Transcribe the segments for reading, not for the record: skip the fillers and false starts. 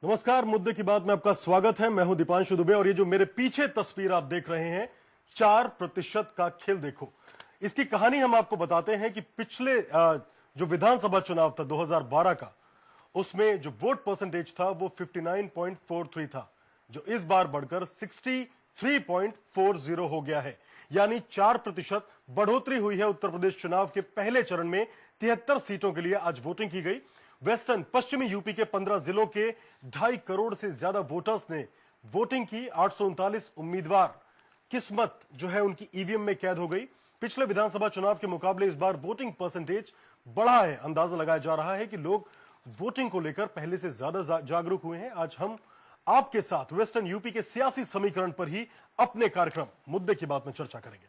नमस्कार, मुद्दे की बात में आपका स्वागत है। मैं हूं दीपांशु दुबे और ये जो मेरे पीछे तस्वीर आप देख रहे हैं 4% का खेल देखो। इसकी कहानी हम आपको बताते हैं कि पिछले जो विधानसभा चुनाव था 2012 का, उसमें जो वोट परसेंटेज था वो 59.43 था, जो इस बार बढ़कर 63.40 हो गया है। यानी 4% बढ़ोतरी हुई है। उत्तर प्रदेश चुनाव के पहले चरण में 73 सीटों के लिए आज वोटिंग की गई। वेस्टर्न पश्चिमी यूपी के 15 जिलों के 2.5 करोड़ से ज्यादा वोटर्स ने वोटिंग की। 839 उम्मीदवार किस्मत जो है उनकी ईवीएम में कैद हो गई। पिछले विधानसभा चुनाव के मुकाबले इस बार वोटिंग परसेंटेज बढ़ा है। अंदाजा लगाया जा रहा है कि लोग वोटिंग को लेकर पहले से ज्यादा जागरूक हुए हैं। आज हम आपके साथ वेस्टर्न यूपी के सियासी समीकरण पर ही अपने कार्यक्रम मुद्दे की बात में चर्चा करेंगे।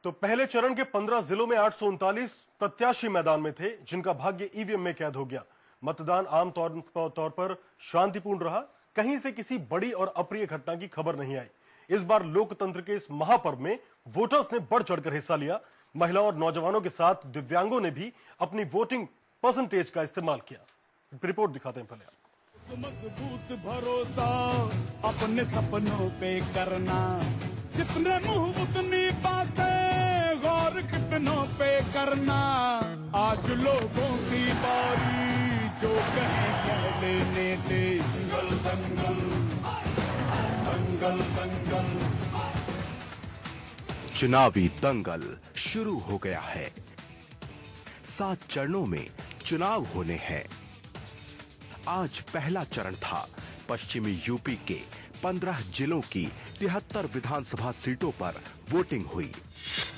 तो पहले चरण के 15 जिलों में 839 प्रत्याशी मैदान में थे, जिनका भाग्य ईवीएम में कैद हो गया। मतदान आम तौर पर शांतिपूर्ण रहा। कहीं से किसी बड़ी और अप्रिय घटना की खबर नहीं आई। इस बार लोकतंत्र के इस महापर्व में वोटर्स ने बढ़ चढ़कर हिस्सा लिया। महिलाओं और नौजवानों के साथ दिव्यांगों ने भी अपनी वोटिंग परसेंटेज का इस्तेमाल किया। रिपोर्ट दिखाते हैं पहले आपको। मजबूत भरोसा अपने सपनों पे करना, जितने मुंह उतनी बातें, गौर कितनों पे करना। आज लोगों की बारी, जो कहे कह लेने दे। दंगल दंगल दंगल दंगल, चुनावी दंगल शुरू हो गया है। 7 चरणों में चुनाव होने हैं। आज पहला चरण था। पश्चिमी यूपी के 15 जिलों की 73 विधानसभा सीटों पर वोटिंग हुई।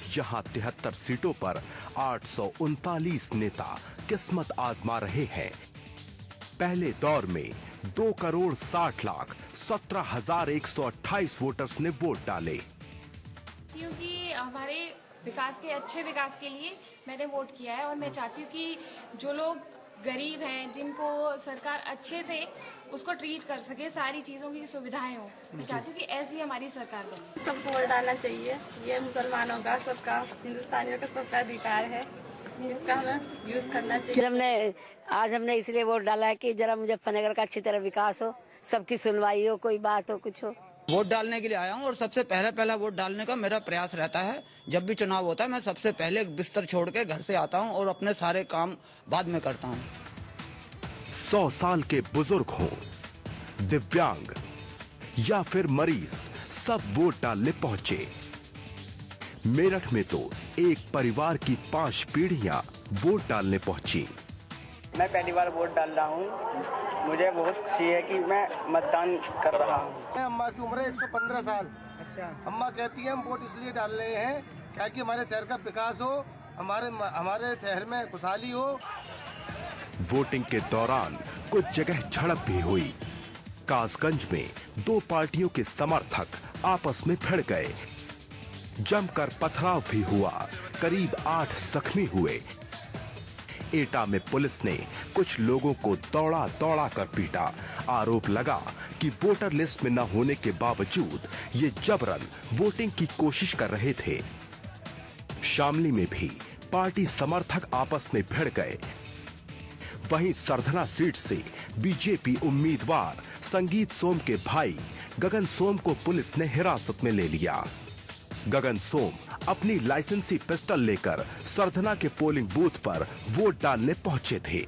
यहां 73 सीटों पर 839 नेता किस्मत आजमा रहे हैं। पहले दौर में 2 करोड़ 60 लाख 17,128 वोटर्स ने वोट डाले। क्योंकि हमारे विकास के अच्छे विकास के लिए मैंने वोट किया है और मैं चाहती हूँ कि जो लोग गरीब हैं, जिनको सरकार अच्छे से उसको ट्रीट कर सके, सारी चीजों की सुविधाएं हो। मैं चाहती हूँ कि ऐसी हमारी सरकार बने। सबको वोट डालना चाहिए। ये मुसलमानों का, सबका, हिंदुस्तानियों का सबका अधिकार है। इसका हमें यूज करना चाहिए। आज हमने इसलिए वोट डाला है कि जरा मुजफ्फरनगर का अच्छी तरह विकास हो, सबकी सुनवाई हो, कोई बात हो, कुछ हो। वोट डालने के लिए आया हूँ और सबसे पहला वोट डालने का मेरा प्रयास रहता है। जब भी चुनाव होता है मैं सबसे पहले बिस्तर छोड़ के घर से आता हूँ और अपने सारे काम बाद में करता हूँ। 100 साल के बुजुर्ग हों, दिव्यांग या फिर मरीज, सब वोट डालने पहुंचे। मेरठ में तो एक परिवार की 5 पीढ़ियां वोट डालने पहुंची। मैं पहली बार वोट डाल रहा हूँ। मुझे बहुत खुशी है कि मैं मतदान कर रहा हूँ। अम्मा की उम्र है 115 साल। अच्छा। अम्मा कहती है हम वोट इसलिए डाल रहे हैं ताकि हमारे शहर का विकास हो, हमारे शहर में खुशहाली हो। वोटिंग के दौरान कुछ जगह झड़प भी हुई। कासगंज में 2 पार्टियों के समर्थक आपस में भिड़ गए। जमकर पथराव भी हुआ। करीब 8 जख्मी हुए। एटा में पुलिस ने कुछ लोगों को दौड़ा कर पीटा। आरोप लगा कि वोटर लिस्ट में न होने के बावजूद ये जबरन वोटिंग की कोशिश कर रहे थे। शामली में भी पार्टी समर्थक आपस में भिड़ गए। वहीं सरधना सीट से बीजेपी उम्मीदवार संगीत सोम के भाई गगन सोम को पुलिस ने हिरासत में ले लिया। गगन सोम अपनी लाइसेंसी पिस्टल लेकर सरधना के पोलिंग बूथ पर वोट डालने पहुंचे थे।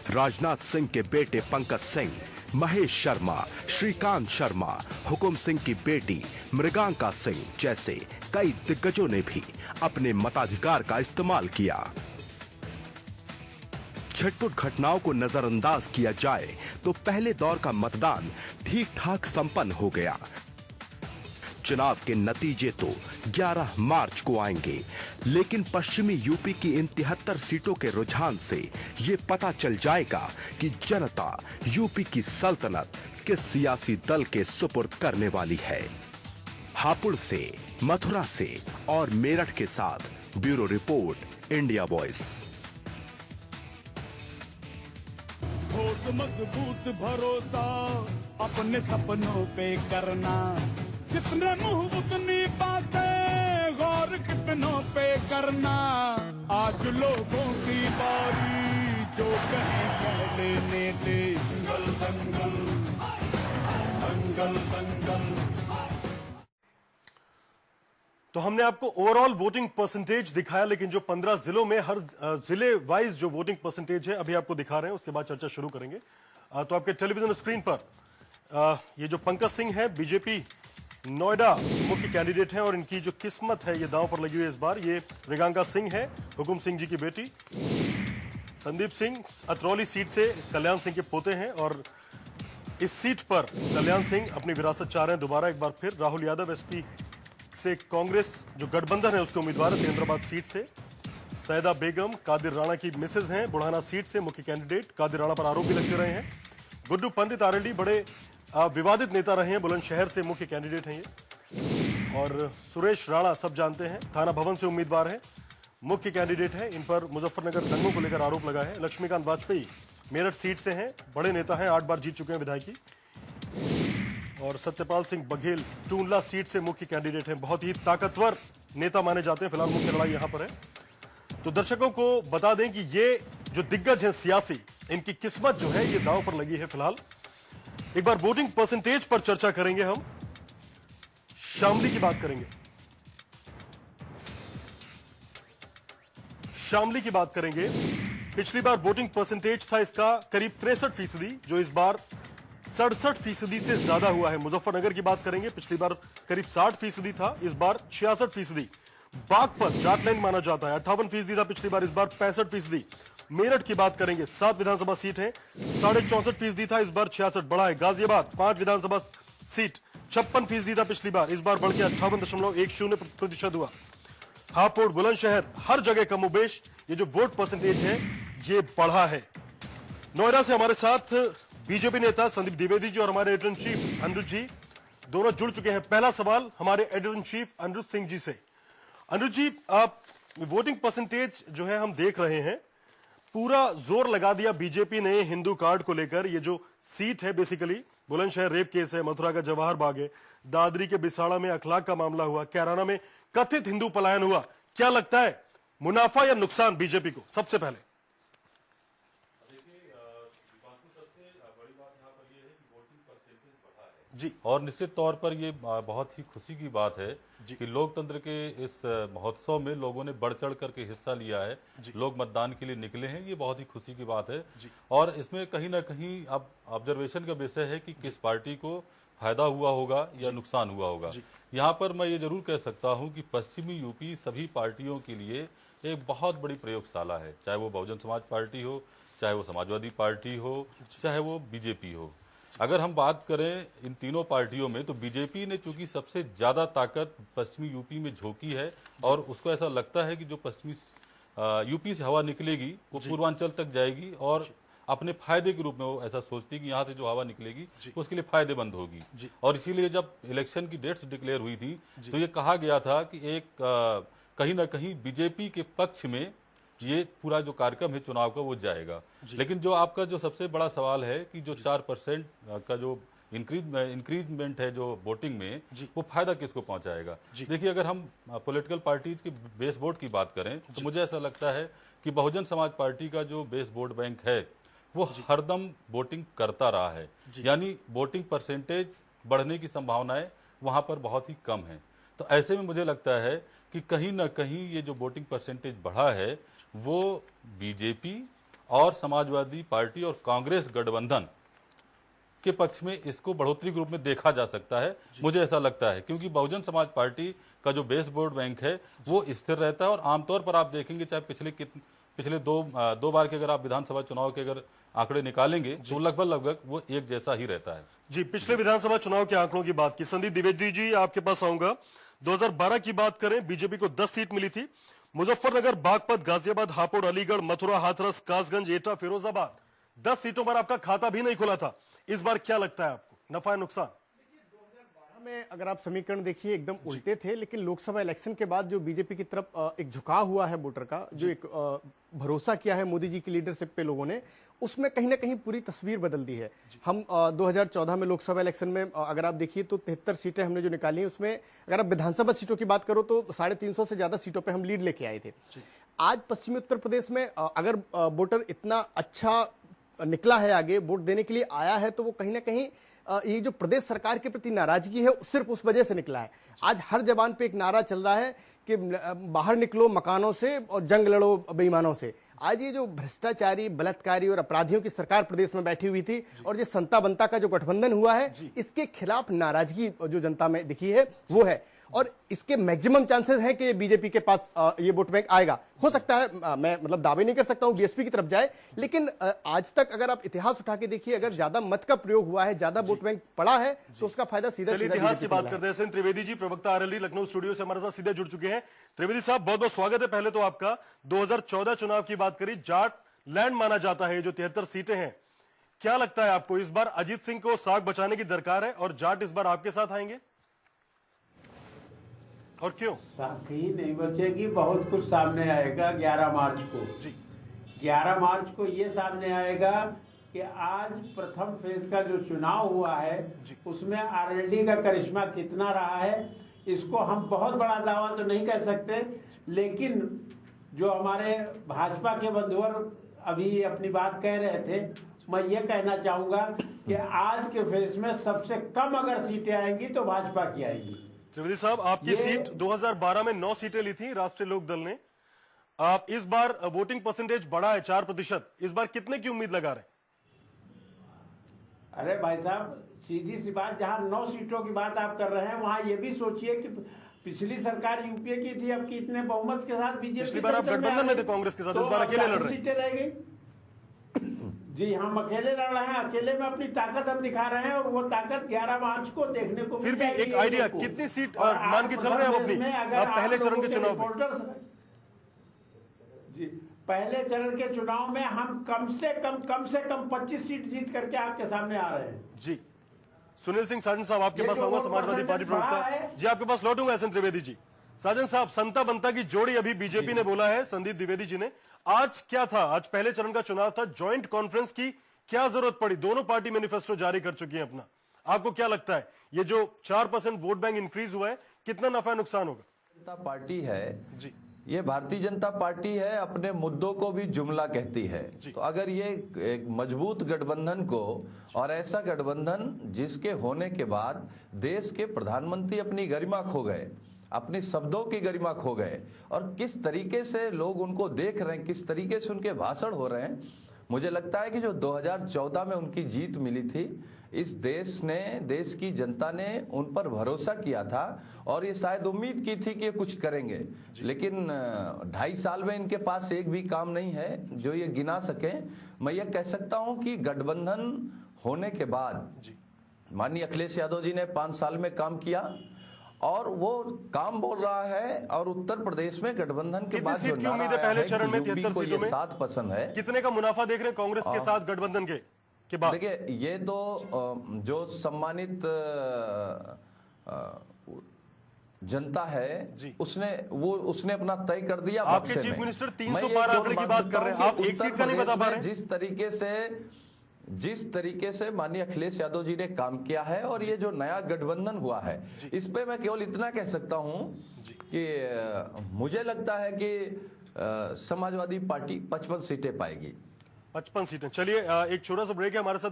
राजनाथ सिंह के बेटे पंकज सिंह, महेश शर्मा, श्रीकांत शर्मा, हुकुम सिंह की बेटी मृगांका सिंह जैसे कई दिग्गजों ने भी अपने मताधिकार का इस्तेमाल किया। छटपुट घटनाओं को नजरअंदाज किया जाए तो पहले दौर का मतदान ठीक ठाक संपन्न हो गया। चुनाव के नतीजे तो 11 मार्च को आएंगे, लेकिन पश्चिमी यूपी की इन 73 सीटों के रुझान से ये पता चल जाएगा कि जनता यूपी की सल्तनत किस सियासी दल के सुपुर्द करने वाली है। हापुड़ से, मथुरा से और मेरठ के साथ ब्यूरो रिपोर्ट, इंडिया वॉइस। मजबूत भरोसा अपने सपनों पे करना, जितने मुंह उतनी बातें, गौर कितनों पे करना। आज लोगों की बारी, जो कहे कह लेने दे। दंगल दंगल दंगल दंगल। तो हमने आपको ओवरऑल वोटिंग परसेंटेज दिखाया, लेकिन जो 15 जिलों में हर जिले वाइज जो वोटिंग परसेंटेज है अभी आपको दिखा रहे हैं, उसके बाद चर्चा शुरू करेंगे। तो आपके टेलीविजन स्क्रीन पर ये जो पंकज सिंह है, बीजेपी नोएडा मुख्य कैंडिडेट हैं और इनकी जो किस्मत है ये दांव पर लगी हुई है इस बार। ये रिगांगा सिंह है, हुकुम सिंह जी की बेटी। संदीप सिंह अतरौली सीट से कल्याण सिंह के पोते हैं और इस सीट पर कल्याण सिंह अपनी विरासत चाह रहे हैं दोबारा एक बार फिर। राहुल यादव एसपी से कांग्रेस जो गठबंधन है उसके उम्मीदवार है सिकंदराबाद सीट से। सैदा बेगम कादिर राणा की मिसेज हैं, बुढ़ाना सीट से मुख्य कैंडिडेट। कादिर राणा पर आरोप भी लगते रहे हैं। गुड्डू पंडित आरएलडी बड़े विवादित नेता रहे हैं, बुलंदशहर से मुख्य कैंडिडेट हैं ये। और सुरेश राणा सब जानते हैं, थाना भवन से उम्मीदवार हैं, मुख्य कैंडिडेट हैं। इन पर मुजफ्फरनगर दंगों को लेकर आरोप लगा है। लक्ष्मीकांत वाजपेयी मेरठ सीट से हैं, बड़े नेता हैं, 8 बार जीत चुके हैं विधायकी। और सत्यपाल सिंह बघेल टूंडला सीट से मुख्य कैंडिडेट हैं, बहुत ही ताकतवर नेता माने जाते हैं। फिलहाल मुख्य लड़ाई यहां पर है। तो दर्शकों को बता दें कि ये जो दिग्गज हैं सियासी, इनकी किस्मत जो है ये दांव पर लगी है फिलहाल। एक बार वोटिंग परसेंटेज पर चर्चा करेंगे हम। शामली की बात करेंगे, शामली की बात करेंगे। पिछली बार वोटिंग परसेंटेज था इसका करीब 63%, जो इस बार 67% से ज्यादा हुआ है। मुजफ्फरनगर की बात करेंगे, पिछली बार करीब 60% था, इस बार 66%। बागपत जाटलैंड माना जाता है, 58% था पिछली बार, इस बार 65%। मेरठ की बात करेंगे, 7 विधानसभा सीट है, 64.5% था, इस बार 66 बढ़ा है। गाजियाबाद 5 विधानसभा सीट, 56% था पिछली बार, इस बार बढ़ के 58.10% हुआ। हापुड़ बुलंदशहर हर जगह कमोबेश ये जो वोट परसेंटेज है ये बढ़ा है। नोएडा से हमारे साथ बीजेपी नेता संदीप द्विवेदी जी और हमारे editor in chief Aniruddh ji दोनों जुड़ चुके हैं। पहला सवाल हमारे editor in chief Aniruddh Singh ji से। अनिरुद्ध जी, आप वोटिंग परसेंटेज जो है हम देख रहे हैं, पूरा जोर लगा दिया बीजेपी ने हिंदू कार्ड को लेकर। ये जो सीट है बेसिकली बुलंदशहर रेप केस है, मथुरा का जवाहर बाग है, दादरी के बिसाड़ा में अखलाक का मामला हुआ, कैराना में कथित हिंदू पलायन हुआ। क्या लगता है मुनाफा या नुकसान बीजेपी को? सबसे पहले जी, और निश्चित तौर पर ये बहुत ही खुशी की बात है कि लोकतंत्र के इस महोत्सव में लोगों ने बढ़ चढ़ करके हिस्सा लिया है, लोग मतदान के लिए निकले हैं, ये बहुत ही खुशी की बात है। और इसमें कहीं ना कहीं अब ऑब्जर्वेशन का विषय है कि किस पार्टी को फायदा हुआ होगा या नुकसान हुआ होगा। यहाँ पर मैं ये जरूर कह सकता हूँ कि पश्चिमी यूपी सभी पार्टियों के लिए एक बहुत बड़ी प्रयोगशाला है, चाहे वो बहुजन समाज पार्टी हो, चाहे वो समाजवादी पार्टी हो, चाहे वो बीजेपी हो। अगर हम बात करें इन तीनों पार्टियों में, तो बीजेपी ने चूंकि सबसे ज्यादा ताकत पश्चिमी यूपी में झोंकी है और उसको ऐसा लगता है कि जो पश्चिमी यूपी से हवा निकलेगी वो पूर्वांचल तक जाएगी और अपने फायदे के रूप में वो ऐसा सोचती है कि यहाँ से जो हवा निकलेगी उसके लिए फायदेमंद होगी। और इसीलिए जब इलेक्शन की डेट्स डिक्लेयर हुई थी तो ये कहा गया था कि एक कहीं ना कहीं बीजेपी के पक्ष में ये पूरा जो कार्यक्रम है चुनाव का वो जाएगा। लेकिन जो आपका जो सबसे बड़ा सवाल है कि जो 4% का जो इंक्रीजमेंट है जो वोटिंग में, वो फायदा किसको पहुंचाएगा? देखिए, अगर हम पॉलिटिकल पार्टीज के बेस वोट की बात करें तो मुझे ऐसा लगता है कि बहुजन समाज पार्टी का जो बेस वोट बैंक है वो हरदम वोटिंग करता रहा है, यानी वोटिंग परसेंटेज बढ़ने की संभावनाएं वहां पर बहुत ही कम है। तो ऐसे में मुझे लगता है कि कहीं ना कहीं ये जो वोटिंग परसेंटेज बढ़ा है वो बीजेपी और समाजवादी पार्टी और कांग्रेस गठबंधन के पक्ष में इसको बढ़ोतरी के रूप में देखा जा सकता है, मुझे ऐसा लगता है। क्योंकि बहुजन समाज पार्टी का जो बेस वोट बैंक है वो स्थिर रहता है और आमतौर पर आप देखेंगे चाहे पिछले दो बार के अगर आप विधानसभा चुनाव के अगर आंकड़े निकालेंगे तो लगभग वो एक जैसा ही रहता है। जी, पिछले विधानसभा चुनाव के आंकड़ों की बात की। संदीप द्विवेदी जी, आपके पास आऊंगा। 2012 की बात करें, बीजेपी को 10 सीट मिली थी। मुजफ्फरनगर, बागपत, गाजियाबाद, हापुड़, अलीगढ़, मथुरा, हाथरस, कासगंज, एटा, फिरोजाबाद, 10 सीटों पर आपका खाता भी नहीं खुला था। इस बार क्या लगता है आपको, नफा नुकसान? में अगर आप समीकरण देखिए एकदम उल्टे थे, लेकिन लोकसभा इलेक्शन के बाद जो बीजेपी की तरफ एक झुकाव हुआ है वोटर का, जो एक भरोसा किया है मोदी जी की लीडरशिप पे लोगों ने, उसमें कहीं ना कहीं पूरी तस्वीर बदल दी है। हम 2014 में लोकसभा इलेक्शन में अगर आप देखिए तो 73 सीटें हमने जो निकाली, उसमें अगर आप विधानसभा सीटों की बात करो तो 350 से ज्यादा सीटों पे हम लीड लेके आए थे। आज पश्चिमी उत्तर प्रदेश में अगर वोटर इतना अच्छा निकला है, आगे वोट देने के लिए आया है, तो वो कहीं ना कहीं ये जो प्रदेश सरकार के प्रति नाराजगी है सिर्फ उस वजह से निकला है। आज हर जबान पे एक नारा चल रहा है कि बाहर निकलो मकानों से और जंग लड़ो बेईमानों से। आज ये जो भ्रष्टाचारी, बलात्कारी और अपराधियों की सरकार प्रदेश में बैठी हुई थी और ये संता बनता का जो गठबंधन हुआ है, इसके खिलाफ नाराजगी जो जनता में दिखी है वो है, और इसके मैक्सिमम चांसेस हैं कि बीजेपी के पास ये वोट बैंक आएगा। हो सकता है, मैं मतलब दावे नहीं कर सकता हूं बीएसपी की तरफ जाए, लेकिन आज तक अगर आप इतिहास उठा के देखिए, अगर ज्यादा मत का प्रयोग हुआ है, ज्यादा वोट बैंक पड़ा है, तो उसका फायदा सीधा इतिहास की बात करते हैं। त्रिवेदी जी, प्रवक्ता आरएलडी लखनऊ स्टूडियो से हमारे साथ सीधे जुड़ चुके हैं। त्रिवेदी साहब, बहुत बहुत स्वागत है पहले तो आपका। 2014 चुनाव की बात करी, जाट लैंड माना जाता है जो 73 सीटें हैं, क्या लगता है आपको इस बार अजीत सिंह को साग बचाने की दरकार है और जाट इस बार आपके साथ आएंगे, और क्यों? ही नहीं बचेगी, बहुत कुछ सामने आएगा 11 मार्च को। जी 11 मार्च को ये सामने आएगा कि आज प्रथम फेज का जो चुनाव हुआ है उसमें आरएलडी का करिश्मा कितना रहा है, इसको हम बहुत बड़ा दावा तो नहीं कह सकते, लेकिन जो हमारे भाजपा के बंधुवर अभी अपनी बात कह रहे थे, मैं ये कहना चाहूंगा कि आज के फेज में सबसे कम अगर सीटें आएंगी तो भाजपा की आएगी। त्रिवेदी साहब, आपकी सीट 2012 में 9 सीटें ली थी राष्ट्रीय लोक दल ने, आप इस बार वोटिंग परसेंटेज बढ़ा है 4%, इस बार कितने की उम्मीद लगा रहे? अरे भाई साहब, सीधी सी बात, जहां 9 सीटों की बात आप कर रहे हैं, वहां ये भी सोचिए कि पिछली सरकार यूपीए की थी, अब कितने बहुमत के साथ बीजेपी, पिछली बार आप गठबंधन में थे कांग्रेस के साथ, इस बार अकेले लड़ रहे हैं। सीटें रह गई। जी, हम अकेले लड़ रहे हैं, अकेले में अपनी ताकत हम दिखा रहे हैं, और वो ताकत 11 मार्च को देखने को फिर भी एक आइडिया, कितनी सीट मान के चल रहे हैं अपनी, आप पहले चरण के चुनाव में? जी, पहले चरण के चुनाव में हम कम से कम 25 सीट जीत करके आपके सामने आ रहे हैं। जी, सुनील सिंह साजन साहब, आपके पास आऊंगा, समाजवादी पार्टी प्रवक्ता जी, आपके पास लौटूंगा। एसएन त्रिवेदी जी, साजन साहब, संता बनता की जोड़ी अभी बीजेपी ने बोला है, संदीप द्विवेदी जी ने, आज क्या था, आज पहले चरण का चुनाव था, ज्वाइंट कॉन्फ्रेंस की क्या जरूरत पड़ी? दोनों पार्टी मैनिफेस्टो जारी कर चुकी है अपना, आपको क्या लगता है ये जो 4% वोट बैंक इंक्रीज हुआ है, कितना नफा नुकसान होगा? जनता पार्टी है जी, ये भारतीय जनता पार्टी है, अपने मुद्दों को भी जुमला कहती है। तो अगर ये एक मजबूत गठबंधन को, और ऐसा गठबंधन जिसके होने के बाद देश के प्रधानमंत्री अपनी गरिमा खो गए, अपने शब्दों की गरिमा खो गए, और किस तरीके से लोग उनको देख रहे हैं, किस तरीके से उनके भाषण हो रहे हैं, मुझे लगता है कि जो 2014 में उनकी जीत मिली थी, इस देश ने, देश की जनता ने उन पर भरोसा किया था, और ये शायद उम्मीद की थी कि ये कुछ करेंगे, लेकिन 2.5 साल में इनके पास एक भी काम नहीं है जो ये गिना सकें। मैं ये कह सकता हूं कि गठबंधन होने के बाद माननीय अखिलेश यादव जी ने 5 साल में काम किया, और वो काम बोल रहा है, और उत्तर प्रदेश में गठबंधन के बाद जो नारा है पहले चरण में 73 सीटों में 7% है, कितने का मुनाफा देख रहे हैं कांग्रेस के साथ गठबंधन के बाद? देखिए, ये तो जो सम्मानित जनता है उसने अपना तय कर दिया। आपके चीफ मिनिस्टर 300 पार आंकड़े की बात कर रहे हैं, आप एक सीट का नहीं बता पा रहे हैं। जिस तरीके से माननीय अखिलेश यादव जी ने काम किया है, और ये जो नया गठबंधन हुआ है, इस पे मैं केवल इतना कह सकता हूं कि मुझे लगता है कि समाजवादी पार्टी 55 सीटें पाएगी। 55 सीटें। चलिए एक छोटा सा ब्रेक है, हमारे साथ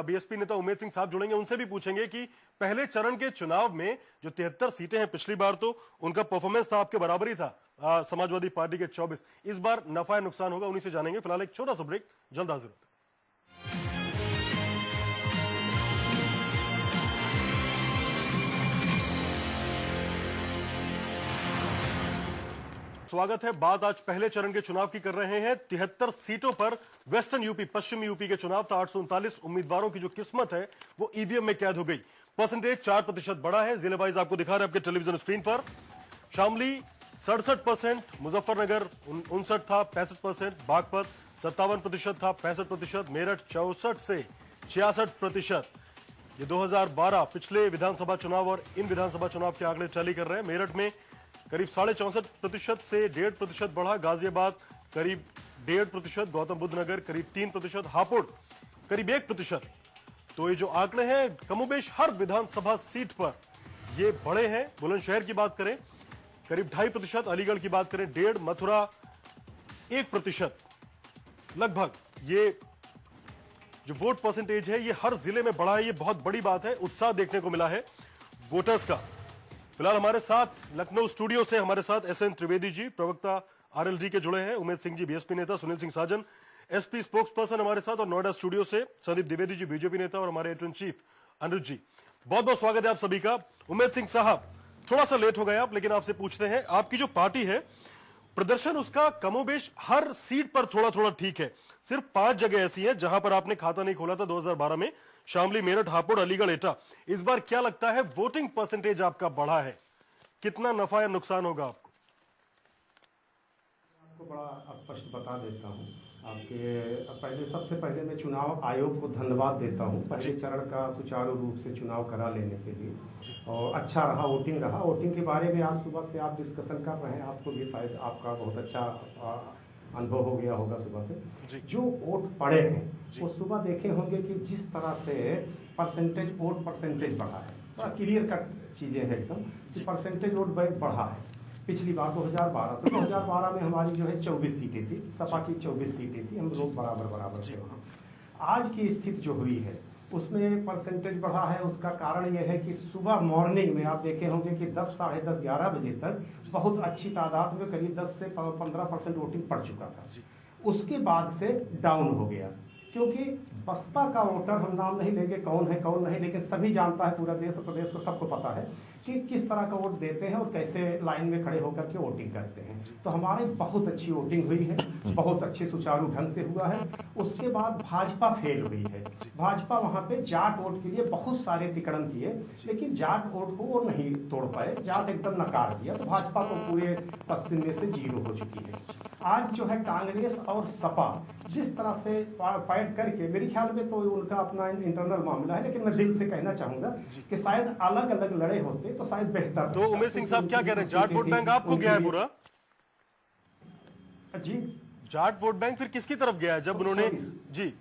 बीएसपी नेता उमेद सिंह साहब जुड़ेंगे, उनसे भी पूछेंगे कि पहले चरण के चुनाव में जो 73 सीटें हैं, पिछली बार तो उनका परफॉर्मेंस था आपके बराबर ही था, समाजवादी पार्टी के 24, इस बार नफा या नुकसान होगा, उन्हीं से जानेंगे। फिलहाल एक छोटा सा ब्रेक, जल्द हाजिर होते हैं। स्वागत है। बात आज पहले चरण के चुनाव की कर रहे हैं। 73 सीटों पर वेस्टर्न यूपी, पश्चिमी यूपी के चुनाव था। 839 उम्मीदवारों की जो किस्मत है वो ईवीएम में कैद हो गई। परसेंटेज 4% बढ़ा है। जिले वाइज आपको दिखा रहे हैं आपके टेलीविजन स्क्रीन पर। शामली 67%, मुजफ्फरनगर 59 था 65%, बागपत 57% था 65%, मेरठ 64 से 66%। ये 2012 पिछले विधानसभा चुनाव और इन विधानसभा चुनाव के आंकड़े टैली कर रहे हैं। मेरठ में करीब 64.5% से 1.5% बढ़ा, गाजियाबाद करीब 1.5%, गौतम बुद्ध नगर करीब 3%, हापुड़ करीब 1%। तो ये जो आंकड़े हैं कमोबेश हर विधानसभा सीट पर ये बढ़े हैं। बुलंदशहर की बात करें करीब 2.5%, अलीगढ़ की बात करें 1.5%, मथुरा 1%। लगभग ये जो वोट परसेंटेज है ये हर जिले में बढ़ा है। ये बहुत बड़ी बात है, उत्साह देखने को मिला है वोटर्स का। फिलहाल हमारे साथ लखनऊ स्टूडियो से हमारे साथ SN त्रिवेदी जी, प्रवक्ता RLD के जुड़े हैं, उमेद सिंह जी BSP नेता, सुनील सिंह साजन SP स्पोक्स पर्सन हमारे साथ, और नोएडा स्टूडियो से संदीप द्विवेदी जी BJP नेता और हमारे एडिटर इन चीफ अनुज जी। बहुत बहुत स्वागत है आप सभी का। उमेद सिंह साहब, थोड़ा सा लेट हो गए आप, लेकिन आपसे पूछते हैं, आपकी जो पार्टी है प्रदर्शन उसका कमोबेश हर सीट पर थोड़ा थोड़ा ठीक है। सिर्फ 5 जगह ऐसी हैं जहां पर आपने खाता नहीं खोला था 2012 में, शामली, मेरठ, हापुड़, अलीगढ़, एटा। इस बार क्या लगता है वोटिंग परसेंटेज आपका बढ़ा है, कितना नफा या नुकसान होगा आपको? आपको बड़ा स्पष्ट बता देता हूं। आपके सबसे पहले मैं चुनाव आयोग को धन्यवाद देता हूं, पहले चरण का सुचारू रूप से चुनाव करा लेने के लिए, और अच्छा रहा, वोटिंग रहा। वोटिंग के बारे में आज सुबह से आप डिस्कशन कर रहे हैं, आपको भी शायद आपका बहुत अच्छा अनुभव हो गया होगा सुबह से। जो वोट पड़े हैं वो सुबह देखे होंगे कि जिस तरह से वोट परसेंटेज बढ़ा है, थोड़ा क्लियर कट चीज़ें हैं एकदम कि परसेंटेज वोट बढ़ा है। पिछली बार 2012 से 2012 में हमारी जो है 24 सीटें थी, सपा की 24 सीटें थी, हम लोग बराबर थे वहाँ। आज की स्थिति जो हुई है उसमें परसेंटेज बढ़ा है। उसका कारण यह है कि सुबह मॉर्निंग में आप देखे होंगे कि 10, साढ़े 10, 11 बजे तक बहुत अच्छी तादाद में करीब 10 से 15% वोटिंग पड़ चुका था। उसके बाद से डाउन हो गया, क्योंकि बसपा का वोटर, हम नाम नहीं लेंगे कौन है कौन नहीं, लेकिन सभी जानता है, पूरा देश और प्रदेश को सबको पता है कि किस तरह का वोट देते हैं और कैसे लाइन में खड़े होकर के वोटिंग करते हैं। तो हमारी बहुत अच्छी वोटिंग हुई है, बहुत अच्छे सुचारू ढंग से हुआ है। उसके बाद भाजपा फेल हुई है। भाजपा वहाँ पे जाट वोट के लिए बहुत सारे तिकड़म किए, लेकिन जाट वोट को वो नहीं तोड़ पाए, जाट एकदम नकार दिया। तो भाजपा तो पूरे पश्चिम में से 0 हो चुकी है। आज जो है कांग्रेस और सपा जिस तरह से फाइट करके, मेरे ख्याल में तो उनका अपना इंटरनल मामला है, लेकिन मैं दिल से कहना चाहूंगा कि शायद अलग अलग लड़े होते तो शायद बेहतर। तो उमेद सिंह साहब क्या कह रहे हैं, जाट वोट बैंक आपको गया है पूरा? जी, जाट वोट बैंक फिर किसकी तरफ गया है जब उन्होंने? जी,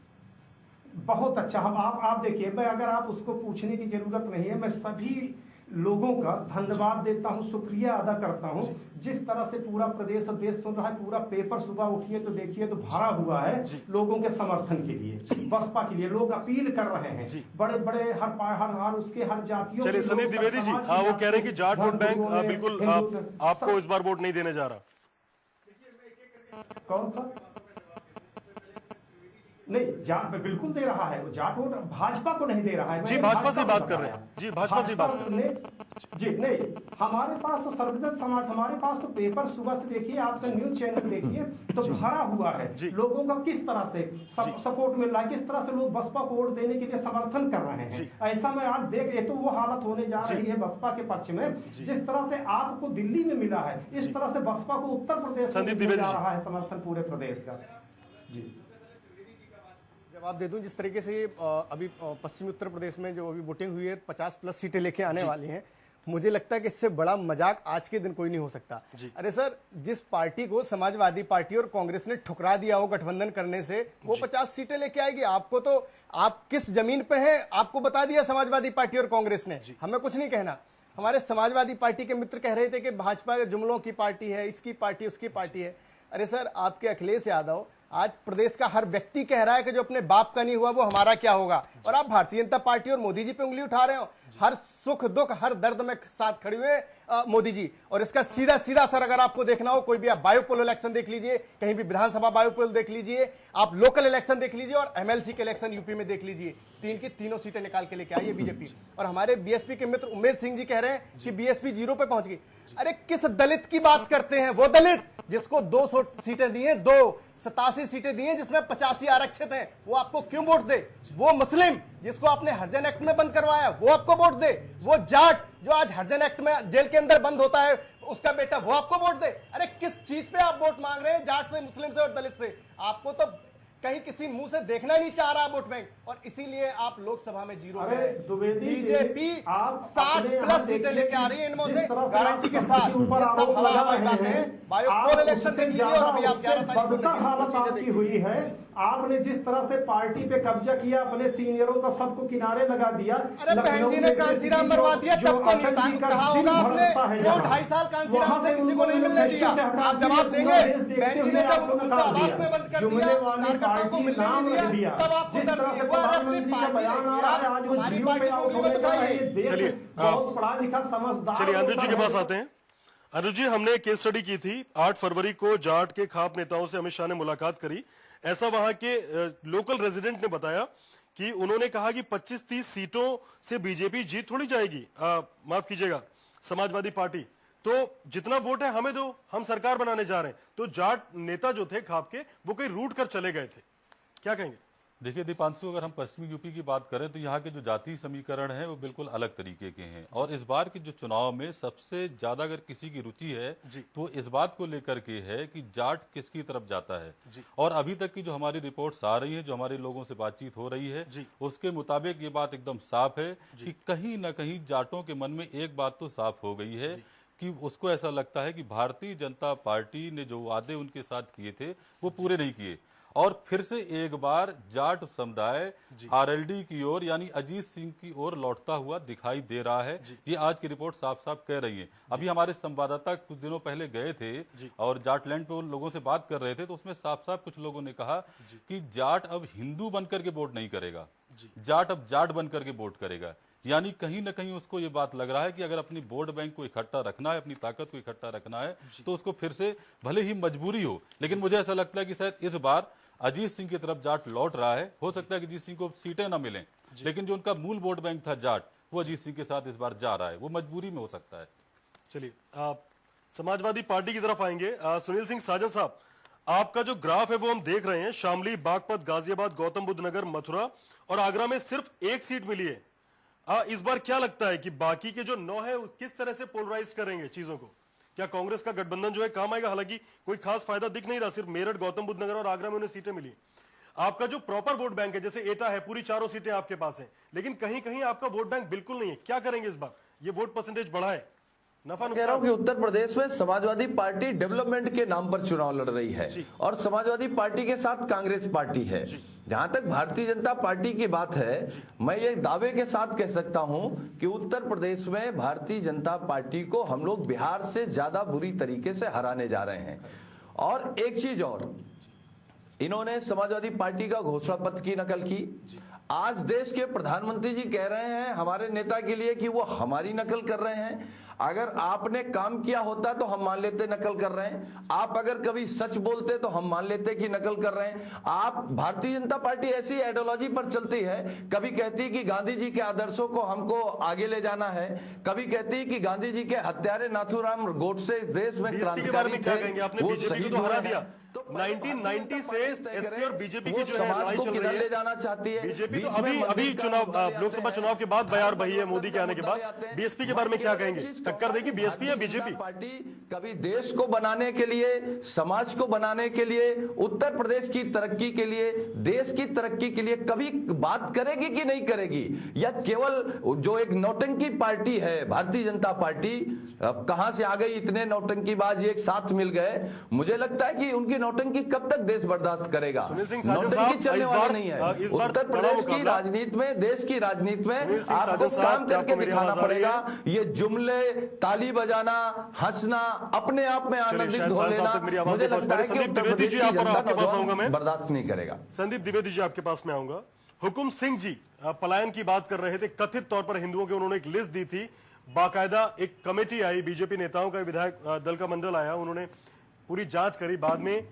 बहुत अच्छा। हम आप देखिए, मैं अगर आप उसको पूछने की जरूरत नहीं है, मैं सभी लोगों का धन्यवाद देता हूं, शुक्रिया अदा करता हूं। जिस तरह से पूरा प्रदेश और देश सुन रहा है, पूरा पेपर सुबह उठिए तो देखिए तो भरा हुआ है लोगों के समर्थन के लिए, बसपा के लिए। लोग अपील कर रहे हैं, बड़े बड़े हर उसके हर जातियों। चलिए संदीप द्विवेदी जी, हाँ, वो कह रहे हैं कि जाट वोट बैंक बिल्कुल आपको इस बार वोट नहीं देने जा रहा। कौन सा? नहीं, जाट बिल्कुल दे रहा है, जाट वोट भाजपा को नहीं दे रहा है। जी, भाजपा से बात कर रहे हैं। जी, भाजपा से बात कर रहे हैं। जी नहीं, हमारे पास तो सर्वजन समाज, हमारे पास तो पेपर सुबह से देखिए, आपका न्यूज चैनल देखिए तो भरा हुआ है। लोगों का किस तरह से सपोर्ट मिल रहा है, किस तरह से लोग बसपा को वोट देने के लिए समर्थन कर रहे हैं। ऐसा में आज देख रहे तो वो हालत होने जा रही है बसपा के पक्ष में, जिस तरह से आपको दिल्ली में मिला है, इस तरह से बसपा को उत्तर प्रदेश में मिल रहा है समर्थन पूरे प्रदेश का। जी, जवाब दे दूं, जिस तरीके से अभी पश्चिमी उत्तर प्रदेश में जो अभी वोटिंग हुई है 50+ सीटें लेके आने वाली हैं, मुझे लगता है कि इससे बड़ा मजाक आज के दिन कोई नहीं हो सकता। अरे सर, जिस पार्टी को समाजवादी पार्टी और कांग्रेस ने ठुकरा दिया हो गठबंधन करने से, वो 50 सीटें लेके आएगी। आपको तो, आप किस जमीन पे हैं आपको बता दिया समाजवादी पार्टी और कांग्रेस ने, हमें कुछ नहीं कहना। हमारे समाजवादी पार्टी के मित्र कह रहे थे कि भाजपा जुमलों की पार्टी है, इसकी पार्टी उसकी पार्टी है। अरे सर, आपके अखिलेश यादव, आज प्रदेश का हर व्यक्ति कह रहा है कि जो अपने बाप का नहीं हुआ वो हमारा क्या होगा, और आप भारतीय जनता पार्टी और मोदी जी पे उंगली उठा रहे हो। हर सुख दुख, हर दर्द में साथ खड़े हुए मोदी जी, और इसका सीधा सीधा असर अगर आपको देखना हो, कोई भी आप बायोपोल इलेक्शन देख लीजिए, कहीं भी विधानसभा बायोपोल देख लीजिए, आप लोकल इलेक्शन देख लीजिए, और MLC के इलेक्शन यूपी में देख लीजिए, 3 की 3 सीटें निकाल के लेके आई है बीजेपी। और हमारे BSP के मित्र उमेद सिंह जी कह रहे हैं कि BSP 0 पे पहुंच गई। अरे किस दलित की बात करते हैं? वो दलित जिसको 200 सीटें दी हैं, 87 सीटें दी हैं, जिसमें 85 आरक्षित हैं, वो आपको क्यों वोट दे? वो मुस्लिम जिसको आपने हरिजन एक्ट में बंद करवाया, वो आपको वोट दे? वो जाट जो आज हरिजन एक्ट में जेल के अंदर बंद होता है, उसका बेटा, वो आपको वोट दे? अरे किस चीज पे आप वोट मांग रहे हैं? जाट से, मुस्लिम से और दलित से? आपको तो कहीं किसी मुंह से देखना ही नहीं चाह रहा वोट बैंक, और इसीलिए आप लोकसभा में जीरो अरे द्विवेदी जी, बीजेपी आप 60+ सीटें लेके आ रही है इनमें से गारंटी के साथ। ऊपर आरोप लगा रहे हैं, बायो इलेक्शन देख लीजिए और अभी आप 11 तारीख बदतर हालत आपकी हुई है। आपने जिस तरह से पार्टी पे कब्जा किया, अपने सीनियरों का सबको किनारे लगा दिया। अरे बहन जी ने कांसीराम मरवा दिया, तब तो नेता कहा होगा आपने, वो 2.5 साल कांसीराम से किसी को नहीं मिलने दिया। आप जवाब देंगे? बहन जी ने जब उनका आवाज में बंद कर दिया, कार्यकर्ताओं को मिलने नहीं दिया, तब आपको दर्द हुआ। अपनी पार्टी हमारी पार्टी को उंगली मत उठाइए। चलिए बहुत पढ़ा लिखा समझदार। चलिए अनुज जी के पास आते हैं। अनुज जी, हमने केस स्टडी की थी 8 फरवरी को जाट के खाप नेताओं से अमित शाह ने मुलाकात करी। ऐसा वहां के लोकल रेजिडेंट ने बताया कि उन्होंने कहा कि 25-30 सीटों से बीजेपी जीत थोड़ी जाएगी, माफ कीजिएगा समाजवादी पार्टी, तो जितना वोट है हमें दो, हम सरकार बनाने जा रहे हैं। तो जाट नेता जो थे खाप के, वो कहीं रूट कर चले गए थे, क्या कहेंगे? देखिए दीपांशु, अगर हम पश्चिमी यूपी की बात करें तो यहाँ के जो जातीय समीकरण हैं वो बिल्कुल अलग तरीके के हैं, और इस बार के जो चुनाव में सबसे ज्यादा अगर किसी की रुचि है तो इस बात को लेकर के है कि जाट किसकी तरफ जाता है। और अभी तक की जो हमारी रिपोर्ट्स आ रही है, जो हमारे लोगों से बातचीत हो रही है, उसके मुताबिक ये बात एकदम साफ है कि कहीं ना कहीं जाटों के मन में एक बात तो साफ हो गई है कि उसको ऐसा लगता है कि भारतीय जनता पार्टी ने जो वादे उनके साथ किए थे वो पूरे नहीं किए, और फिर से एक बार जाट समुदाय आरएलडी की ओर यानी अजीत सिंह की ओर लौटता हुआ दिखाई दे रहा है। ये आज की रिपोर्ट साफ साफ कह रही है। अभी हमारे संवाददाता कुछ दिनों पहले गए थे और जाटलैंड पे उन लोगों से बात कर रहे थे, तो उसमें साफ साफ कुछ लोगों ने कहा कि जाट अब हिंदू बनकर के वोट नहीं करेगा, जाट अब जाट बनकर के वोट करेगा। यानी कहीं ना कहीं उसको ये बात लग रहा है कि अगर अपनी वोट बैंक को इकट्ठा रखना है, अपनी ताकत को इकट्ठा रखना है, तो उसको फिर से भले ही मजबूरी हो, लेकिन मुझे ऐसा लगता है कि शायद इस बार अजीत सिंह की तरफ जाट लौट रहा है। हो सकता है कि अजीत सिंह को सीटें ना मिलें, लेकिन जो उनका मूल वोट बैंक था जाट, वो अजीत सिंह के साथ इस बार जा रहा है, वो मजबूरी में हो सकता है। चलिए समाजवादी पार्टी की तरफ आएंगे। सुनील सिंह साजन साहब, आपका जो ग्राफ है वो हम देख रहे हैं, शामली, बागपत, गाजियाबाद, गौतम बुद्ध नगर, मथुरा और आगरा में सिर्फ 1 सीट मिली है। इस बार क्या लगता है कि बाकी के जो 9 है किस तरह से पोलराइज करेंगे चीजों को? क्या कांग्रेस का गठबंधन जो है काम आएगा? हालांकि कोई खास फायदा दिख नहीं रहा, सिर्फ मेरठ, गौतम बुद्ध नगर और आगरा में उन्हें सीटें मिली। आपका जो प्रॉपर वोट बैंक है, जैसे एटा है, पूरी 4 सीटें आपके पास हैं, लेकिन कहीं कहीं आपका वोट बैंक बिल्कुल नहीं है। क्या करेंगे इस बार? ये वोट परसेंटेज बढ़ा है, नफा कह रहा हूं कि उत्तर प्रदेश में समाजवादी पार्टी डेवलपमेंट के नाम पर चुनाव लड़ रही है, और समाजवादी पार्टी के साथ कांग्रेस पार्टी है। जहां तक भारतीय जनता पार्टी की बात है, मैं ये दावे के साथ कह सकता हूं कि उत्तर प्रदेश में भारतीय जनता पार्टी को हम लोग बिहार से ज्यादा बुरी तरीके से हराने जा रहे हैं। और एक चीज और, इन्होंने समाजवादी पार्टी का घोषणा पत्र की नकल की। आज देश के प्रधानमंत्री जी कह रहे हैं हमारे नेता के लिए कि वो हमारी नकल कर रहे हैं। अगर आपने काम किया होता तो हम मान लेते नकल कर रहे हैं, आप अगर कभी सच बोलते तो हम मान लेते कि नकल कर रहे हैं। आप भारतीय जनता पार्टी ऐसी आइडियोलॉजी पर चलती है, कभी कहती है कि गांधी जी के आदर्शों को हमको आगे ले जाना है, कभी कहती है कि गांधी जी के हत्यारे नाथूराम गोडसे देश में क्रांतिकारी थे, वो शहीद हो रहा दिया। 1990 से एसपी और बीजेपी की जो है समाज लड़ाई को चल किधर रही है, ले जाना चाहती है। बीजेपी तो अभी चुनाव, लोकसभा चुनाव के बाद बयार बही है मोदी के आने के बाद। बीएसपी के बारे में क्या कहेंगे? टक्कर देगी बीएसपी या बीजेपी? पार्टी कभी देश को बनाने के लिए, समाज को बनाने के लिए, उत्तर प्रदेश की तरक्की के लिए, देश की तरक्की के लिए कभी बात करेगी कि नहीं करेगी? या केवल जो एक नौटंकी पार्टी है भारतीय जनता पार्टी, कहां से आ गई इतने नौटंकीबाज एक साथ मिल गए? मुझे लगता है कि उनकी नौटंकी कब तक देश बर्दाश्त करेगा? नौटंकी चलने वाली नहीं है। उत्तर प्रदेश की राजनीति में, देश की राजनीति में आपको काम करके दिखाना पड़ेगा। ये जुमले, ताली बजाना, हंसना, अपने आप में आनंदित हो लेना, मुझे लगता है कि उत्तर प्रदेश की जनता बर्दाश्त नहीं करेगा। संदीप द्विवेदी जी आपके पास में आऊंगा। हुकुम सिंह जी पलायन की बात कर रहे थे, कथित तौर पर हिंदुओं के उन्होंने एक लिस्ट दी थी, बाकायदा एक कमेटी आई, बीजेपी नेताओं का विधायक दल का मंडल आया, उन्होंने पूरी जांच करी। बाद में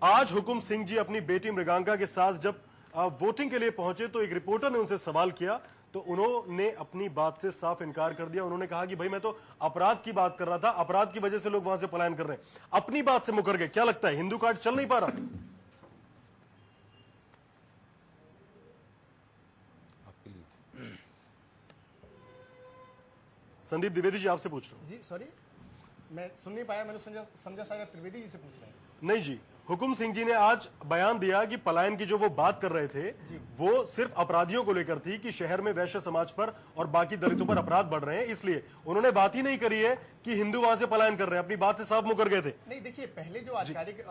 आज हुकुम सिंह जी अपनी बेटी मृगांका के साथ जब वोटिंग के लिए पहुंचे तो एक रिपोर्टर ने उनसे सवाल किया, तो उन्होंने अपनी बात से साफ इनकार कर दिया। उन्होंने कहा कि भाई मैं तो अपराध की बात कर रहा था, अपराध की वजह से लोग वहां से पलायन कर रहे हैं। अपनी बात से मुकर गए। क्या लगता है हिंदू कार्ड चल नहीं पा रहा? संदीप द्विवेदी जी आपसे पूछ रहा हूं। जी सॉरी, मैं सुन नहीं पाया, मैंने समझा शायद त्रिवेदी जी से पूछ रहे हैं। नहीं जी, हुकुम सिंह जी ने आज बयान दिया कि पलायन की जो वो बात कर रहे थे वो सिर्फ अपराधियों को लेकर थी कि शहर में वैश्य समाज पर और बाकी दलितों पर अपराध बढ़ रहे हैं, इसलिए उन्होंने बात ही नहीं करी है कि हिंदू वहां से पलायन कर रहे हैं। अपनी बात से साफ मुकर गए थे। नहीं देखिए, पहले जो आधिकारिक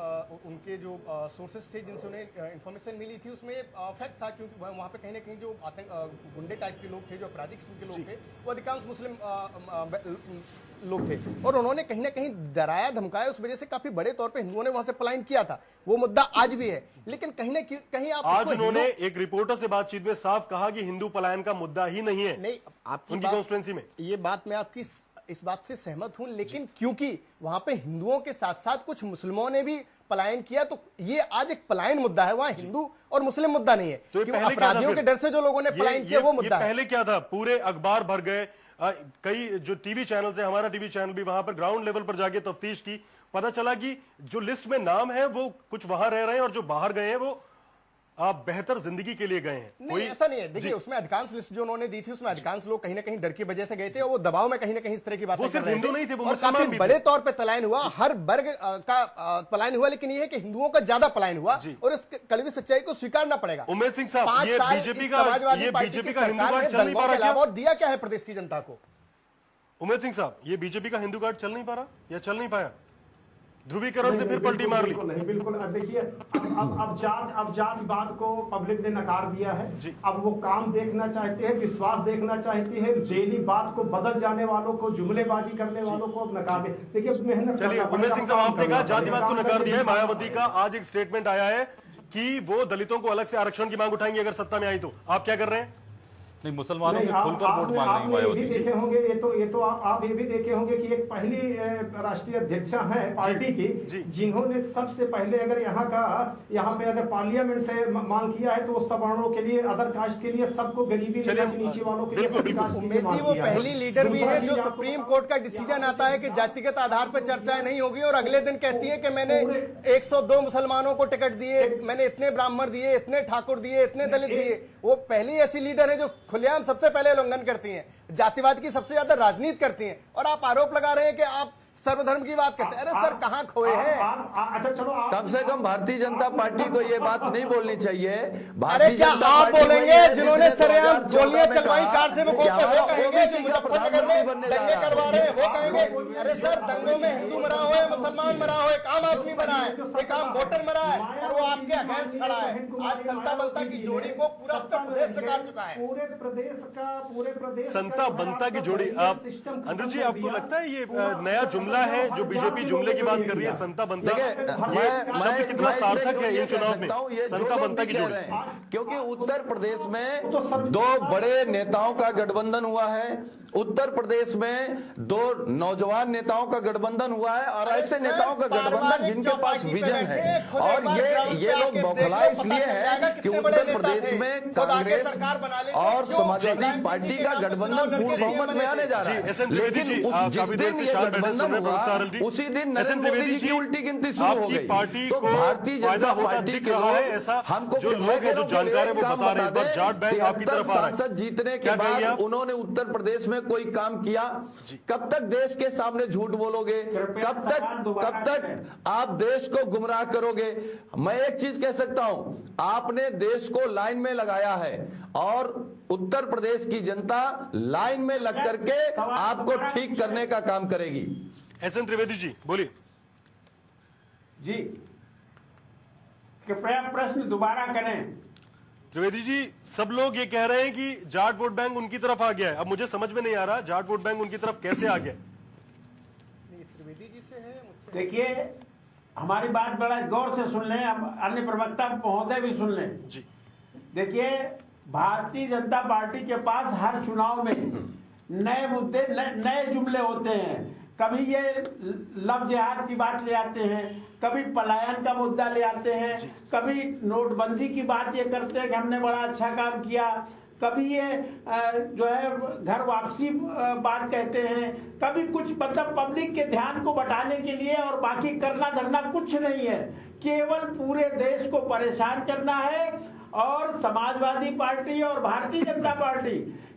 उनके जो सोर्सेस थे जिनसे उन्हें इन्फॉर्मेशन मिली थी उसमें फैक्ट था, क्योंकि वहां पे कहीं ना कहीं जो गुंडे टाइप के लोग थे, जो आपराधिक किस्म के लोग थे, वो अधिकांश मुस्लिम लोग थे और उन्होंने कहीं ना कहीं डराया धमकाया, उस वजह से काफी बड़े तौर पे हिंदुओं ने वहां से पलायन किया था। वो मुद्दा आज भी है, लेकिन कहीं ना कहीं आप आज उन्होंने एक रिपोर्टर से बातचीत में साफ कहा कि हिंदू पलायन का मुद्दा ही नहीं है। नहीं, आपकी उनकी कॉन्स्टिट्यूएंसी में ये बात मैं आपकी इस बात से सहमत हूं, लेकिन क्योंकि वहां पे हिंदुओं के साथ साथ कुछ मुस्लिमों ने भी पलायन किया, तो ये आज एक पलायन मुद्दा है, वहां हिंदू और मुस्लिम मुद्दा नहीं है। तो अपराधियों के डर से जो लोगों ने पलायन किया वो मुद्दा है। पहले क्या था, पूरे अखबार भर गए, कई जो टीवी चैनल है, हमारा टीवी चैनल भी वहां पर ग्राउंड लेवल पर जाके तफ्तीश की, पता चला कि जो लिस्ट में नाम है वो कुछ वहां रह रहे हैं और जो बाहर गए हैं वो आप बेहतर जिंदगी के लिए गए हैं। नहीं, ऐसा नहीं है। देखिए, उसमें अधिकांश लिस्ट जो उन्होंने दी थी उसमें अधिकांश लोग कहीं ना कहीं डर की वजह से गए थे और वो दबाव में कहीं ना कहीं इस तरह की बातें कर रहे थे। हिंदू नहीं थे, वो और काफी बड़े तौर पे पलायन हुआ, हर वर्ग का पलायन हुआ, लेकिन ये है कि हिंदुओं का ज्यादा पलायन हुआ और इस कड़वी सच्चाई को स्वीकारना पड़ेगा। उमेश सिंह साहब, ये बीजेपी का हिंदू कार्ड चल नहीं पा रहा और दिया क्या है प्रदेश की जनता को? उमेश सिंह साहब, ये बीजेपी का हिंदू कार्ड चल नहीं पा रहा या चल नहीं पाया? ध्रुवीकरण से फिर पलटी मार ली। नहीं, बिल्कुल। देखिए, अब जातिवाद को पब्लिक ने नकार दिया है। अब वो काम देखना चाहते हैं, विश्वास देखना चाहती है। डेली बात को बदल जाने वालों को, जुमलेबाजी करने वालों को अब नकार दे। देखिए, मेहनत। चलिए उमेश सिंह साहब, आपने कहा जातिवाद को नकार दिया है। मायावती का आज एक स्टेटमेंट आया है कि वो दलितों को अलग से आरक्षण की मांग उठाएंगे अगर सत्ता में आई तो। आप क्या कर रहे हैं? नहीं, मुसलमानों के खुलकर वोट मांग रही मायावती जी। देखे होंगे ये तो आप ये भी देखे होंगे कि एक पहली राष्ट्रीय अध्यक्षा है पार्टी की, जिन्होंने सबसे पहले अगर यहाँ पे अगर पार्लियामेंट से मांग किया है तो सवर्णों के लिए, अदर कास्ट के लिए, सबको गरीबी नीचे वालों के लिए। वो पहली लीडर भी है जो सुप्रीम कोर्ट का डिसीजन आता है कि जातिगत आधार पर चर्चाएं नहीं होगी और अगले दिन कहती है कि मैंने 102 मुसलमानों को टिकट दिए, मैंने इतने ब्राह्मण दिए, इतने ठाकुर दिए, इतने दलित दिए। वो पहली ऐसी लीडर है जो खुलेआम सबसे पहले उल्लंघन करती हैं, जातिवाद की सबसे ज्यादा राजनीति करती हैं, और आप आरोप लगा रहे हैं कि आप सर्वधर्म की बात करते हैं। अरे सर, कहां खोए हैं? अच्छा चलो, कम से कम भारतीय जनता पार्टी को ये बात नहीं बोलनी चाहिए। अरे क्या आप बोलेंगे जिन्होंने सरेआम गोलियां चलवाई कार से, वो कहेंगे जो मुजफ्फरनगर में दंगे करवा रहे हैं वो कहेंगे? अरे सर, दंगों में हिंदू मरा हो या मुसलमान मरा हो, एक आम आदमी मरा है, एक आम वोटर मरा है और वो आपके अगेंस्ट खड़ा है। आज संता बनता की जोड़ी को पूरा उत्तर प्रदेश नकार चुका है। पूरे प्रदेश संता बनता की जोड़ी। आप अनुज जी, आपको लगता है ये नया जुमला है जो बीजेपी जुमले की बात कर रही है, संता बनता? ये शब्द कितना सार्थक है इन चुनाव में, संता बनता की जोड़ी? क्योंकि उत्तर प्रदेश में दो बड़े नेताओं का गठबंधन हुआ है, उत्तर प्रदेश में दो नौजवान नेताओं का गठबंधन हुआ है और ऐसे नेताओं का गठबंधन जिनके पास विजन है। और ये लोग बौखलाए इसलिए है कि उत्तर प्रदेश में कांग्रेस और समाजवादी पार्टी का गठबंधन पूर्ण बहुमत में आने जा रहा है। लेकिन जिस दिन ये गठबंधन हुआ उसी दिन नरेंद्र मोदी जी की उल्टी गिनती शुरू हो गई। तो भारतीय जनता पार्टी के लोग हमको जो लोग हैं, जो जानकार है, वो बता रहे हैं इस बार जाट बैंक आपकी तरफ आ रहा है। सांसद जीतने के बाद उन्होंने उत्तर प्रदेश में कोई काम किया? कब तक देश के सामने झूठ बोलोगे? कब तक आप देश को गुमराह करोगे? मैं एक चीज कह सकता हूं, आपने देश को लाइन में लगाया है और उत्तर प्रदेश की जनता लाइन में लग करके आपको ठीक करने का काम करेगी। एसएन त्रिवेदी जी बोलिए। जी, कृपया प्रश्न दोबारा करें। त्रिवेदी जी, सब लोग ये कह रहे हैं कि जाट वोट बैंक उनकी तरफ आ गया है। अब मुझे समझ में नहीं आ रहा जाट वोट बैंक उनकी तरफ कैसे आ गया? त्रिवेदी जी से है। देखिए, हमारी बात बड़ा गौर से सुन लें, अब अन्य प्रवक्ता महोदय भी सुन लें जी। देखिए, भारतीय जनता पार्टी के पास हर चुनाव में नए मुद्दे, नए जुमले होते हैं। कभी ये लव जिहाद की बात ले आते हैं, कभी पलायन का मुद्दा ले आते हैं, कभी नोटबंदी की बात ये करते हैं कि हमने बड़ा अच्छा काम किया, कभी ये जो है घर वापसी बात कहते हैं, कभी कुछ, मतलब पब्लिक के ध्यान को बटाने के लिए, और बाकी करना धरना कुछ नहीं है, केवल पूरे देश को परेशान करना है। और समाजवादी पार्टी और भारतीय जनता पार्टी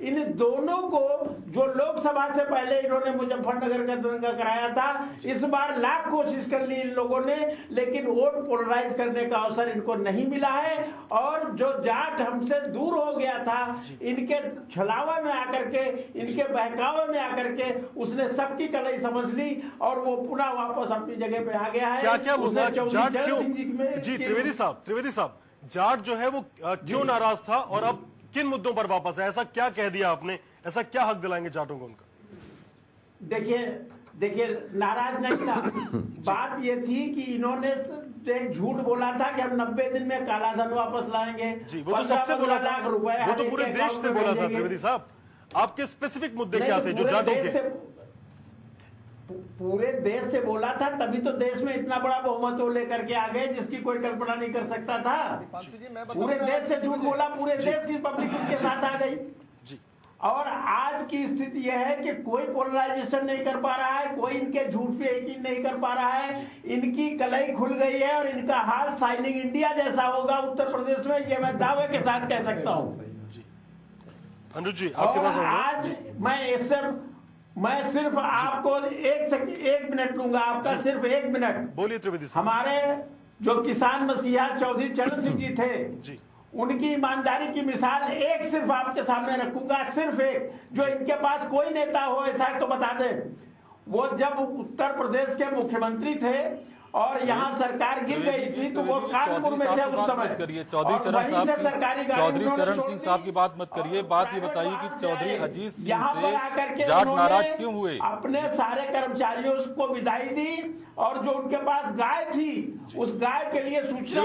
इन दोनों को जो लोकसभा से पहले इन्होंने मुजफ्फरनगर का दंगा कराया था, इस बार लाख कोशिश कर ली इन लोगों ने, लेकिन वोट पोलराइज करने का अवसर इनको नहीं मिला है। और जो जाट हमसे दूर हो गया था, इनके छलावा में आकर के, इनके बहकावे में आकर के उसने सबकी कलाई समझ ली और वो पुनः वापस अपनी जगह पे आ गया है। क्या क्या मुद्दा जाट क्यों जी त्रिवेदी साहब जाट जो है वो क्यों नाराज था और अब किन मुद्दों पर वापस है? ऐसा क्या कह दिया आपने, ऐसा क्या हक दिलाएंगे जाटों को उनका? देखिए नाराज नहीं था। बात ये थी कि इन्होंने एक झूठ बोला था कि हम 90 दिन में काला धन वापस लाएंगे। जी, वो तो सबसे बोला था, लाख रुपए वो तो पूरे देश से बोला था। त्रिवेदी साहब, आपके स्पेसिफिक मुद्दे क्या थे जो जाटों के? पूरे देश से बोला था, तभी तो देश में इतना बड़ा बहुमत वो लेकर के आ गए जिसकी कोई कल्पना नहीं कर सकता था। पूरे देश से झूठ बोला, पूरे देश की पब्लिक उनके साथ आ गई। और आज की स्थिति यह है कि कोई पोलराइजेशन नहीं कर पा रहा है, कोई इनके झूठ पे यकीन नहीं कर पा रहा है। इनकी कलाई खुल गई है और इनका हाल शाइनिंग इंडिया जैसा होगा उत्तर प्रदेश में, ये मैं दावे के साथ कह सकता हूँ। अनुज जी, आपके पास आज मैं सिर्फ आपको एक मिनट लूंगा, आपका सिर्फ 1 मिनट। बोलिए त्रिवेदी साहब। हमारे जो किसान मसीहा चौधरी चरण सिंह जी थे, उनकी ईमानदारी की मिसाल एक सिर्फ आपके सामने रखूंगा, सिर्फ एक, जो इनके पास कोई नेता हो ऐसा तो बता दे। वो जब उत्तर प्रदेश के मुख्यमंत्री थे और यहाँ सरकार गिर गई थी तो वो कानपुर में थे उस समय। चौधरी चरण सिंह साहब की बात मत करिए। बात ये बताइए कि चौधरी अजीत सिंह से जाट नाराज क्यों हुए? अपने सारे कर्मचारियों को विदाई दी और जो उनके पास गाय थी उस गाय के लिए सूचना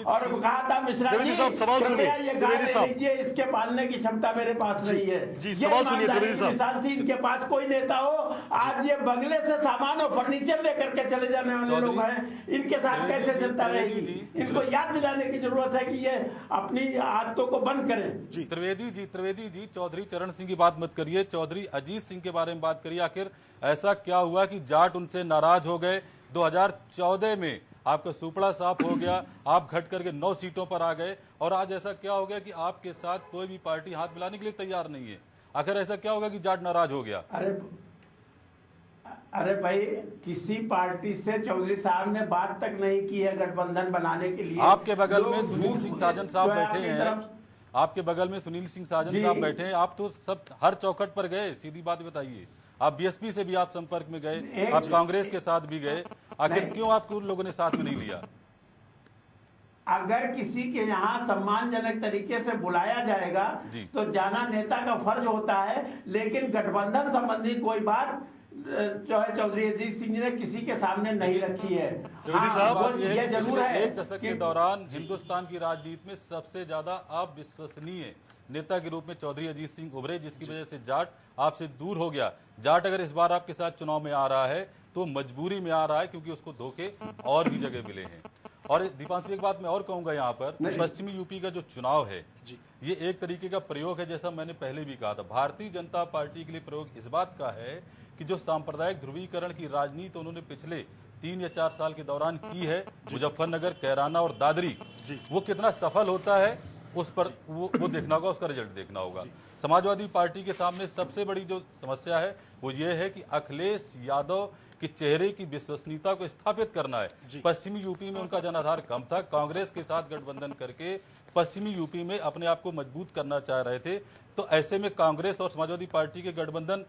और कहा था मिश्रा जी ये गाय लीजिए, इसके पालने की क्षमता मेरे पास नहीं है। जी, सवाल सुनिए त्रिवेदी साहब। मिसाल थी, इनके पास कोई नेता हो, आज ये बंगले से सामान और फर्नीचर लेकर के चले जाने वाले लोग हैं, इनके साथ कैसे जनता रहेगी? इनको याद दिलाने की जरूरत है कि ये अपनी आदतों को बंद करें। त्रिवेदी जी चौधरी चरण सिंह की बात मत करिए, चौधरी अजीत सिंह के बारे में बात करिए। आखिर ऐसा क्या हुआ कि जाट उनसे नाराज हो गए? 2014 में आपका सुपड़ा साफ हो गया, आप घट करके 9 सीटों पर आ गए और आज ऐसा क्या हो गया कि आपके साथ कोई भी पार्टी हाथ मिलाने के लिए तैयार नहीं है? आखिर ऐसा क्या होगा कि जाट नाराज हो गया? अरे भाई, किसी पार्टी से चौधरी साहब ने बात तक नहीं की है गठबंधन बनाने के लिए। आपके बगल में सुनील सिंह साजन साहब बैठे हैं, आपके बगल में सुनील सिंह साजन साहब बैठे हैं। आप तो सब हर चौखट पर गए, सीधी बात बताइए। आप बीएसपी से भी आप संपर्क में गए, आप कांग्रेस के साथ भी गए, आखिर क्यों आपको लोगों ने साथ में नहीं लिया? अगर किसी के यहाँ सम्मानजनक तरीके से बुलाया जाएगा तो जाना नेता का फर्ज होता है, लेकिन गठबंधन संबंधी कोई बात जो है चौधरी अजीत सिंह ने किसी के सामने नहीं रखी है। ये जरूर है एक दशक के दौरान हिंदुस्तान की राजनीति में सबसे ज्यादा अविश्वसनीय नेता के रूप में चौधरी अजीत सिंह उभरे, जिसकी वजह से जाट आपसे दूर हो गया। जाट अगर इस बार आपके साथ चुनाव में आ रहा है तो मजबूरी में आ रहा है, क्योंकि उसको धोखे और भी जगह मिले हैं। और दीपांशु, एक बात मैं और कहूंगा, यहाँ पर पश्चिमी यूपी का जो चुनाव है ये एक तरीके का प्रयोग है, जैसा मैंने पहले भी कहा था। भारतीय जनता पार्टी के लिए प्रयोग इस बात का है कि जो सांप्रदायिक ध्रुवीकरण की राजनीति उन्होंने पिछले 3 या 4 साल के दौरान की है, मुजफ्फरनगर, कैराना और दादरी, वो कितना सफल होता है उस पर वो देखना होगा, उसका रिजल्ट देखना होगा। समाजवादी पार्टी के सामने सबसे बड़ी जो समस्या है वो ये है कि अखिलेश यादव के चेहरे की विश्वसनीयता को स्थापित करना है। पश्चिमी यूपी में उनका जनाधार कम था, कांग्रेस के साथ गठबंधन करके पश्चिमी यूपी में अपने आप को मजबूत करना चाह रहे थे। तो ऐसे में कांग्रेस और समाजवादी पार्टी के गठबंधन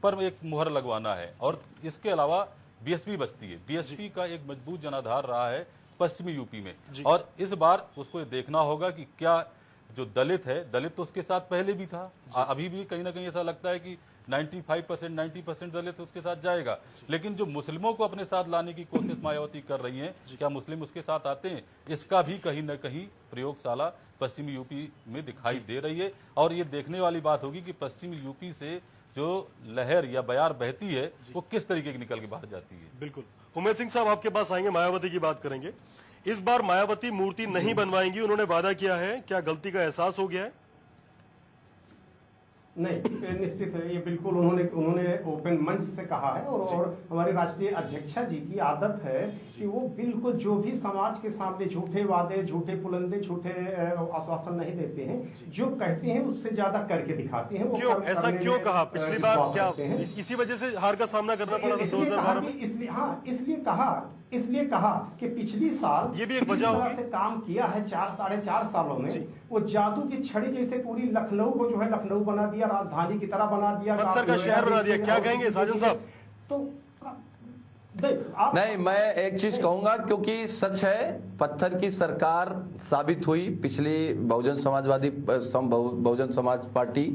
पर एक मुहर लगवाना है। और इसके अलावा बीएसपी बचती है, बीएसपी का एक मजबूत जनाधार रहा है पश्चिमी यूपी में, और इस बार उसको देखना होगा कि क्या जो दलित है, दलित तो उसके साथ पहले भी था, अभी भी कहीं ना कहीं ऐसा लगता है कि 95% 90% दलित उसके साथ जाएगा, लेकिन जो मुस्लिमों को अपने साथ लाने की कोशिश मायावती कर रही है, क्या मुस्लिम उसके साथ आते हैं? इसका भी कहीं ना कहीं प्रयोगशाला पश्चिमी यूपी में दिखाई दे रही है। और ये देखने वाली बात होगी कि पश्चिमी यूपी से जो लहर या बयार बहती है वो किस तरीके की निकल के बाहर जाती है। बिल्कुल। उमेद सिंह साहब, आपके पास आएंगे, मायावती की बात करेंगे। इस बार मायावती मूर्ति नहीं बनवाएंगी, उन्होंने वादा किया है, क्या गलती का एहसास हो गया है? नहीं, निश्चित है, ये बिल्कुल उन्होंने ओपन मंच से कहा है और हमारे राष्ट्रीय अध्यक्षा जी की आदत है कि वो बिल्कुल जो भी समाज के सामने झूठे वादे, झूठे पुलंदे, झूठे आश्वासन नहीं देते हैं, जो कहते हैं उससे ज्यादा करके दिखाते हैं। क्यों ऐसा क्यों कहा? पिछली बार क्या इसी वजह से हार का सामना करना पड़ा था 2012 में? इसलिए कहा कि पिछली साल ये भी एक वजह से काम किया है 4-4.5 सालों में, वो जादू की छड़ी जैसे पूरी लखनऊ को जो है लखनऊ बना दिया, राजधानी की तरह बना दिया, पत्थर का शहर बना दिया। क्या कहेंगे साजन साहब? तो नहीं, मैं एक चीज कहूंगा, क्योंकि सच है पत्थर की सरकार साबित हुई पिछली बहुजन समाज पार्टी।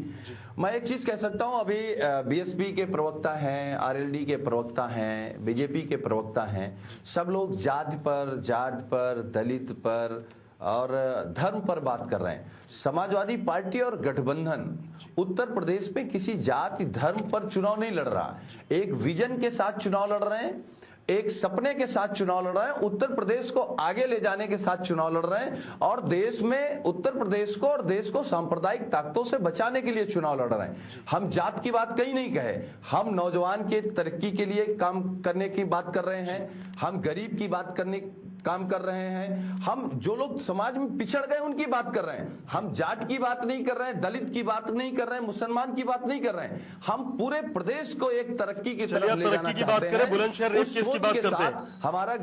मैं एक चीज कह सकता हूं, अभी बीएसपी के प्रवक्ता हैं, आरएलडी के प्रवक्ता हैं, बीजेपी के प्रवक्ता हैं, सब लोग जात पर, दलित पर और धर्म पर बात कर रहे हैं। समाजवादी पार्टी और गठबंधन उत्तर प्रदेश में किसी जाति धर्म पर चुनाव नहीं लड़ रहा, एक विजन के साथ चुनाव लड़ रहे हैं, एक सपने के साथ चुनाव लड़ रहे हैं, उत्तर प्रदेश को आगे ले जाने के साथ चुनाव लड़ रहे हैं और देश में उत्तर प्रदेश को और देश को सांप्रदायिक ताकतों से बचाने के लिए चुनाव लड़ रहे हैं। हम जात की बात कहीं नहीं कहे, हम नौजवान के तरक्की के लिए काम करने की बात कर रहे हैं, हम गरीब की बात काम कर रहे हैं, हम जो लोग समाज में पिछड़ गए उनकी बात कर रहे हैं। हम जाट की बात नहीं कर रहे हैं, दलित की बात नहीं कर रहे हैं, मुसलमान की बात नहीं कर रहे हैं, हम पूरे प्रदेश को एक तरक्की की तरफ ले जाना चाहते हैं। बुलंदशहर रेप केस की बात करते हैं, हमारा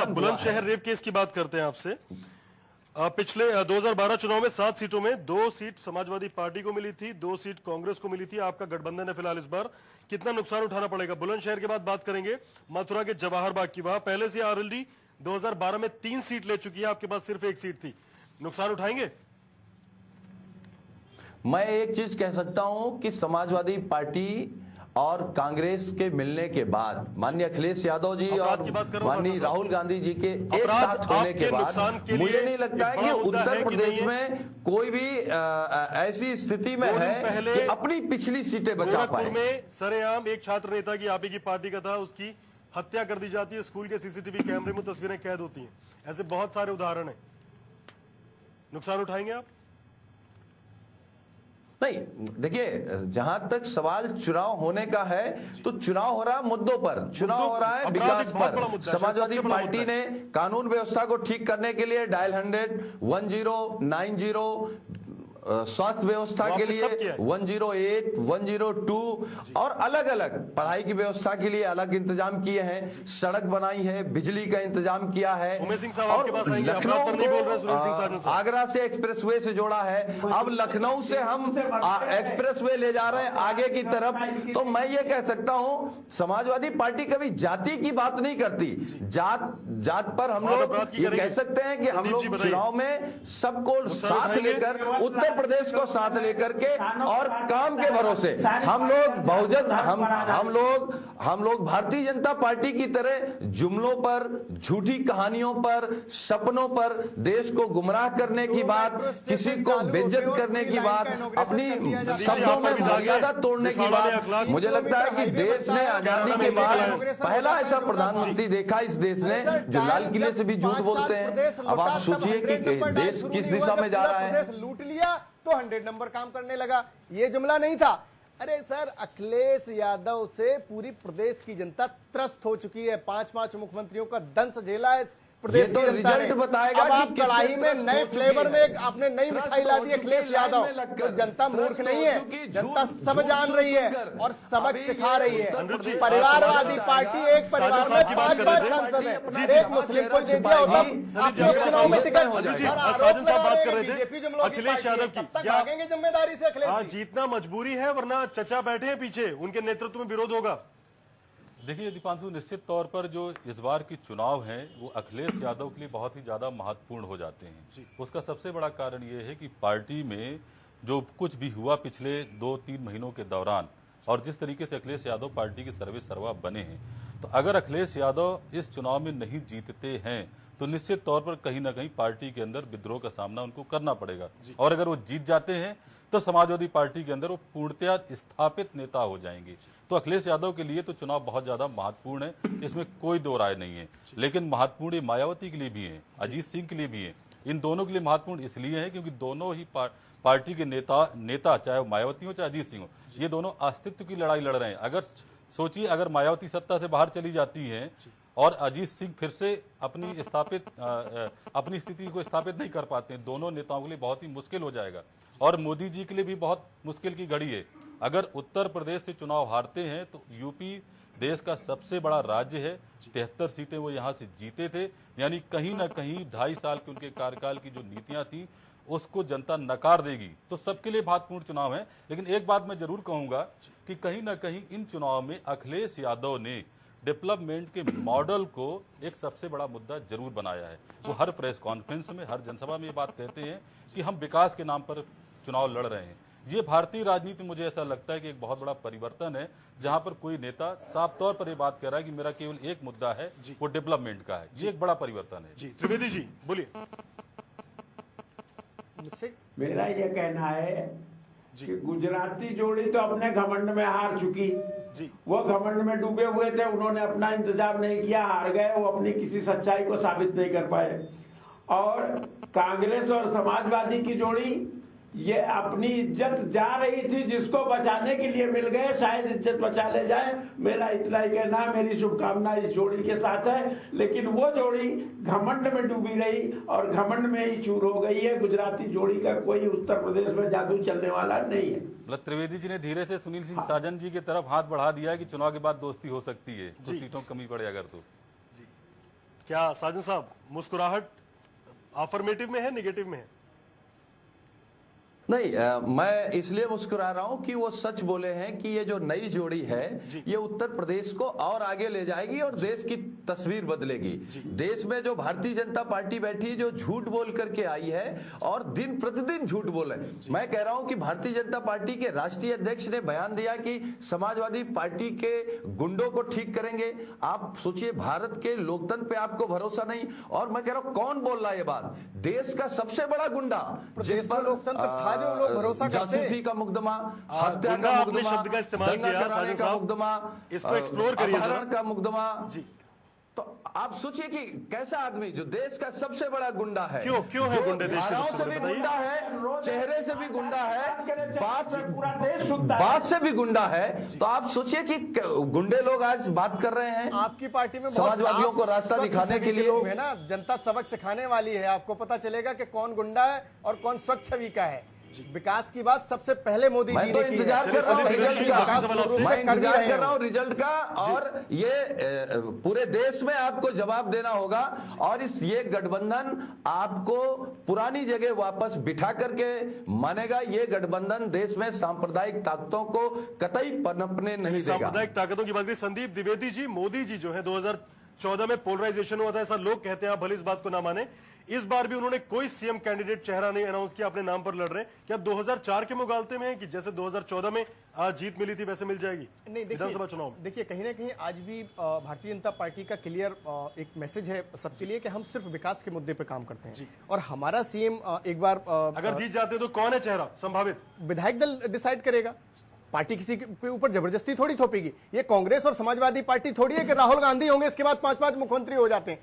बुलंदशहर रेप केस की बात करते हैं आपसे। पिछले 2012 चुनाव में 7 सीटों में 2 सीट समाजवादी पार्टी को मिली थी, 2 सीट कांग्रेस को मिली थी। आपका गठबंधन है फिलहाल, इस बार कितना नुकसान उठाना पड़ेगा? बुलंदशहर के बाद बात करेंगे मथुरा के जवाहर बाग की। वहां पहले से आरएलडी 2012 में 3 सीट ले चुकी है, आपके पास सिर्फ 1 सीट थी। नुकसान उठाएंगे? मैं एक चीज कह सकता हूं कि समाजवादी पार्टी और कांग्रेस के मिलने के बाद माननीय अखिलेश यादव जी और माननीय राहुल गांधी जी के एक साथ होने के बाद मुझे नहीं लगता है कि उत्तर प्रदेश में कोई भी ऐसी स्थिति में है कि अपनी पिछली सीटें बचा पाए। में सरेआम एक छात्र नेता की, आप ही की पार्टी का था, उसकी हत्या कर दी जाती है, स्कूल के सीसीटीवी कैमरे में तस्वीरें कैद होती हैं। ऐसे बहुत सारे उदाहरण हैं। नुकसान उठाएंगे आप? नहीं, देखिए, जहां तक सवाल चुनाव होने का है तो चुनाव हो रहा है मुद्दों पर, चुनाव हो रहा है विकास पर। समाजवादी पार्टी ने कानून व्यवस्था को ठीक करने के लिए डायल 100, 10, 90, स्वास्थ्य व्यवस्था के लिए 108, 102 और अलग अलग पढ़ाई की व्यवस्था के लिए अलग इंतजाम किए हैं, सड़क बनाई है, बिजली का इंतजाम किया है और लखनऊ को आगरा से एक्सप्रेसवे से जोड़ा है। अब लखनऊ से हम एक्सप्रेसवे ले जा रहे हैं आगे की तरफ। तो मैं ये कह सकता हूं समाजवादी पार्टी कभी जाति की बात नहीं करती। जात पर हम लोग ये कह सकते हैं कि हम लोग चुनाव में सबको साथ लेकर, उत्तर प्रदेश को साथ लेकर के और काम के भरोसे हम लोग बहुजन हम लोग भारतीय जनता पार्टी की तरह जुमलों पर, झूठी कहानियों पर, सपनों पर, देश को गुमराह करने की बात, किसी को बेइज्जत करने की बात, अपनी शब्दों में मर्यादा तोड़ने की बात। मुझे लगता है कि देश ने आजादी के बाद पहला ऐसा प्रधानमंत्री देखा इस देश ने जो लाल किले से भी झूठ बोलते हैं। अब आप सोचिए कि देश किस दिशा में जा रहा है। लूट लिया तो 100 नंबर काम करने लगा, ये जुमला नहीं था। अरे सर, अखिलेश यादव से पूरी प्रदेश की जनता त्रस्त हो चुकी है। 5 मुख्यमंत्रियों का दंश झेला है प्रदेश की जनता ने। बताएगा अब आप कढ़ाई में नए फ्लेवर में आपने नई मिठाई ला दी अखिलेश यादव। तो जनता मूर्ख नहीं है, जनता सब जान रही है और सबक सिखा रही है। परिवारवादी पार्टी, एक परिवार में 5 सांसद है, एक मुस्लिम को दे दिया होता आपने चुनाव में टिकट। बीजेपी जुमलों की अखिलेश यादव की भागेंगे जिम्मेदारी से। अखिलेश जीतना मजबूरी है, वरना चचा बैठे हैं पीछे, उनके नेतृत्व में विरोध होगा। देखिए दीपांशु, निश्चित तौर पर जो इस बार की चुनाव हैं वो अखिलेश यादव के लिए बहुत ही ज़्यादा महत्वपूर्ण हो जाते हैं। उसका सबसे बड़ा कारण ये है कि पार्टी में जो कुछ भी हुआ पिछले 2-3 महीनों के दौरान और जिस तरीके से अखिलेश यादव पार्टी के सर्वे सर्वा बने हैं, तो अगर अखिलेश यादव इस चुनाव में नहीं जीतते हैं तो निश्चित तौर पर कहीं ना कहीं पार्टी के अंदर विद्रोह का सामना उनको करना पड़ेगा। और अगर वो जीत जाते हैं तो समाजवादी पार्टी के अंदर वो पूर्णतया स्थापित नेता हो जाएंगे। तो अखिलेश यादव के लिए तो चुनाव बहुत ज्यादा महत्वपूर्ण है, इसमें कोई दो राय नहीं है। लेकिन महत्वपूर्ण मायावती के लिए भी है, अजीत सिंह के लिए भी है। इन दोनों के लिए महत्वपूर्ण इसलिए है क्योंकि दोनों ही पार्टी के नेता चाहे वो मायावती हो चाहे अजीत सिंह हो, ये दोनों अस्तित्व की लड़ाई लड़ रहे हैं। अगर सोचिए, अगर मायावती सत्ता से बाहर चली जाती हैं और अजीत सिंह फिर से अपनी स्थिति को स्थापित नहीं कर पाते हैं, दोनों नेताओं के लिए बहुत ही मुश्किल हो जाएगा और मोदी जी के लिए भी बहुत मुश्किल की घड़ी है। अगर उत्तर प्रदेश से चुनाव हारते हैं तो यूपी देश का सबसे बड़ा राज्य है, 73 सीटें वो यहाँ से जीते थे, यानी कहीं ना कहीं 2.5 साल के उनके कार्यकाल की जो नीतियां थी उसको जनता नकार देगी। तो सबके लिए महत्वपूर्ण चुनाव है। लेकिन एक बात मैं जरूर कहूंगा कि कहीं ना कहीं इन चुनाव में अखिलेश यादव ने डेवलपमेंट के मॉडल को एक सबसे बड़ा मुद्दा जरूर बनाया है। वो हर प्रेस कॉन्फ्रेंस में, हर जनसभा में ये बात कहते हैं कि हम विकास के नाम पर चुनाव लड़ रहे हैं। ये भारतीय राजनीति में मुझे ऐसा लगता है कि एक बहुत बड़ा परिवर्तन है, जहां पर कोई नेता साफ तौर पर ये बात कह रहा है कि मेरा केवल एक मुद्दा है, वो डेवलपमेंट का है। ये एक बड़ा परिवर्तन है। जी त्रिवेदी जी बोलिए। मेरा ये कहना है कि गुजराती जोड़ी तो अपने घमंड में हार चुकी जी। वो घमंड में डूबे हुए थे, उन्होंने अपना इंतजाम नहीं किया, हार गए, वो अपनी किसी सच्चाई को साबित नहीं कर पाए। और कांग्रेस और समाजवादी की जोड़ी ये अपनी इज्जत जा रही थी, जिसको बचाने के लिए मिल गए, शायद इज्जत बचा ले जाए। मेरा इतना ही कहना, मेरी शुभकामना इस जोड़ी के साथ है। लेकिन वो जोड़ी घमंड में डूबी रही और घमंड में ही चूर हो गई है। गुजराती जोड़ी का कोई उत्तर प्रदेश में जादू चलने वाला नहीं है। मतलब त्रिवेदी जी ने धीरे से सुनील सिंह साजन जी की तरफ हाथ बढ़ा दिया है कि चुनाव के बाद दोस्ती हो सकती है, कुछ सीटों कमी पड़े अगर तो। जी क्या साजन साहब, मुस्कुराहट अफर्मेटिव में है, नेगेटिव में है? नहीं, मैं इसलिए मुस्कुरा रहा हूं कि वो सच बोले हैं कि ये जो नई जोड़ी है ये उत्तर प्रदेश को और आगे ले जाएगी और देश की तस्वीर बदलेगी। देश में जो भारतीय जनता पार्टी बैठी है, जो झूठ बोल करके आई है और दिन प्रतिदिन झूठ बोले। मैं कह रहा हूं कि भारतीय जनता पार्टी के राष्ट्रीय अध्यक्ष ने बयान दिया कि समाजवादी पार्टी के गुंडों को ठीक करेंगे। आप सोचिए, भारत के लोकतंत्र पे आपको भरोसा नहीं। और मैं कह रहा हूं, कौन बोल रहा है ये बात? देश का सबसे बड़ा गुंडा, जिस पर लोकतंत्र था, जो लोग भरोसा करते, जासूसी का मुकदमा, हत्या का मुकदमा, शब्द का इस्तेमाल किया का मुकदमा, इसको एक्सप्लोर करिए, अपहरण का मुकदमा जी। तो आप सोचिए कि कैसा आदमी जो देश का सबसे बड़ा गुंडा है, क्यों है गुंडे देश के से भी गुंडा है, चेहरे से भी गुंडा है, बात से भी गुंडा है। तो आप सोचिए कि गुंडे लोग आज बात कर रहे हैं। आपकी पार्टी में समाजवादियों को रास्ता दिखाने के लिए लोग है ना, जनता सबक सिखाने वाली है। आपको पता चलेगा कि कौन गुंडा है और कौन स्वच्छ छवि का है। विकास की बात सबसे पहले मोदी जी ने की है। मैं इंतजार कर रहा हूं रिजल्ट का, और ये पूरे देश में आपको जवाब देना होगा। और ये गठबंधन आपको पुरानी जगह वापस बिठा करके मानेगा। ये गठबंधन देश में सांप्रदायिक ताकतों को कतई पनपने नहीं देगा। सांप्रदायिक ताकतों की बात करें, संदीप द्विवेदी जी, मोदी जी जो है 2014 में पोलराइजेशन हुआ था, ऐसा लोग कहते हैं, आप भले इस बात को ना माने। इस बार भी उन्होंने कोई सीएम कैंडिडेट चेहरा नहीं अनाउंस किया, अपने नाम पर लड़ रहे हैं। क्या 2004 के मुगालते में कि जैसे 2014 में आज जीत मिली थी वैसे मिल जाएगी नहीं? विधानसभा चुनाव देखिए, कहीं ना कहीं आज भी भारतीय जनता पार्टी का क्लियर एक मैसेज है सबके लिए कि हम सिर्फ विकास के मुद्दे पे काम करते हैं। और हमारा सीएम एक बार अगर जीत जाते तो कौन है चेहरा संभावित? विधायक दल डिसाइड करेगा। पार्टी किसी के ऊपर जबरदस्ती थोड़ी थोपेगी। ये कांग्रेस और समाजवादी पार्टी थोड़ी है कि राहुल गांधी होंगे, इसके बाद 5-5 मुख्यमंत्री हो जाते हैं।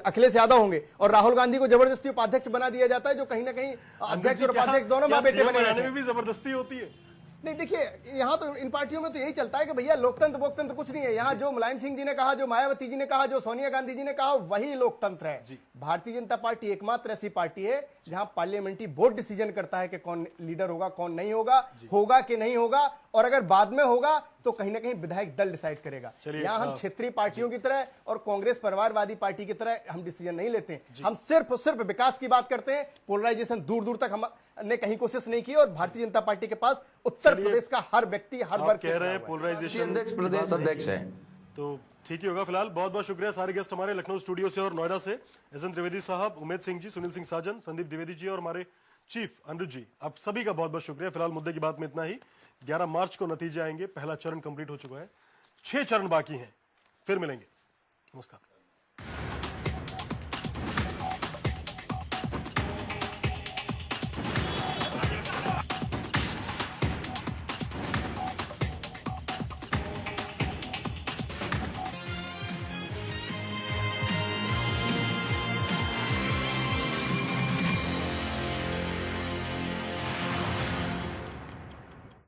अखिलेश यादव होंगे और राहुल गांधी को जबरदस्ती उपाध्यक्ष बना दिया जाता है, जो कहीं ना कहीं अध्यक्ष और उपाध्यक्ष दोनों मां बेटे बने में भी जबरदस्ती होती है। नहीं, देखिए, यहाँ तो इन पार्टियों में तो यही चलता है कि भैया लोकतंत्र वोकतंत्र कुछ नहीं है। यहाँ जो मुलायम सिंह जी ने कहा, जो मायावती जी ने कहा, जो सोनिया गांधी जी ने कहा, वही लोकतंत्र है। भारतीय जनता पार्टी एकमात्र ऐसी पार्टी है जहां पार्लियामेंट्री बोर्ड डिसीजन करता है कि कौन लीडर होगा, कौन नहीं होगा, होगा कि नहीं होगा। और अगर बाद में होगा तो कहीं ना कहीं विधायक दल डिसाइड करेगा। यहाँ हम क्षेत्रीय पार्टियों की तरह और कांग्रेस परिवारवादी पार्टी की तरह हम डिसीजन नहीं लेते। हम सिर्फ विकास की बात करते हैं। पोलराइजेशन दूर दूर तक हमने कहीं कोशिश नहीं की। और भारतीय जनता पार्टी के पास उत्तर प्रदेश का हर व्यक्ति, हर वर्ग कह रहे हैं पोलराइजेशन प्रदेश अध्यक्ष है, तो ठीक ही होगा। फिलहाल बहुत बहुत शुक्रिया सारे गेस्ट हमारे लखनऊ स्टूडियो से और नोएडा से, एसएन त्रिवेदी साहब, उमेद सिंह जी, सुनील सिंह साजन, संदीप द्विवेदी जी और हमारे चीफ अनिरुद्ध जी। आप सभी का बहुत बहुत शुक्रिया। फिलहाल मुद्दे की बात में इतना ही। 11 मार्च को नतीजे आएंगे। पहला चरण कंप्लीट हो चुका है, 6 चरण बाकी हैं। फिर मिलेंगे। नमस्कार।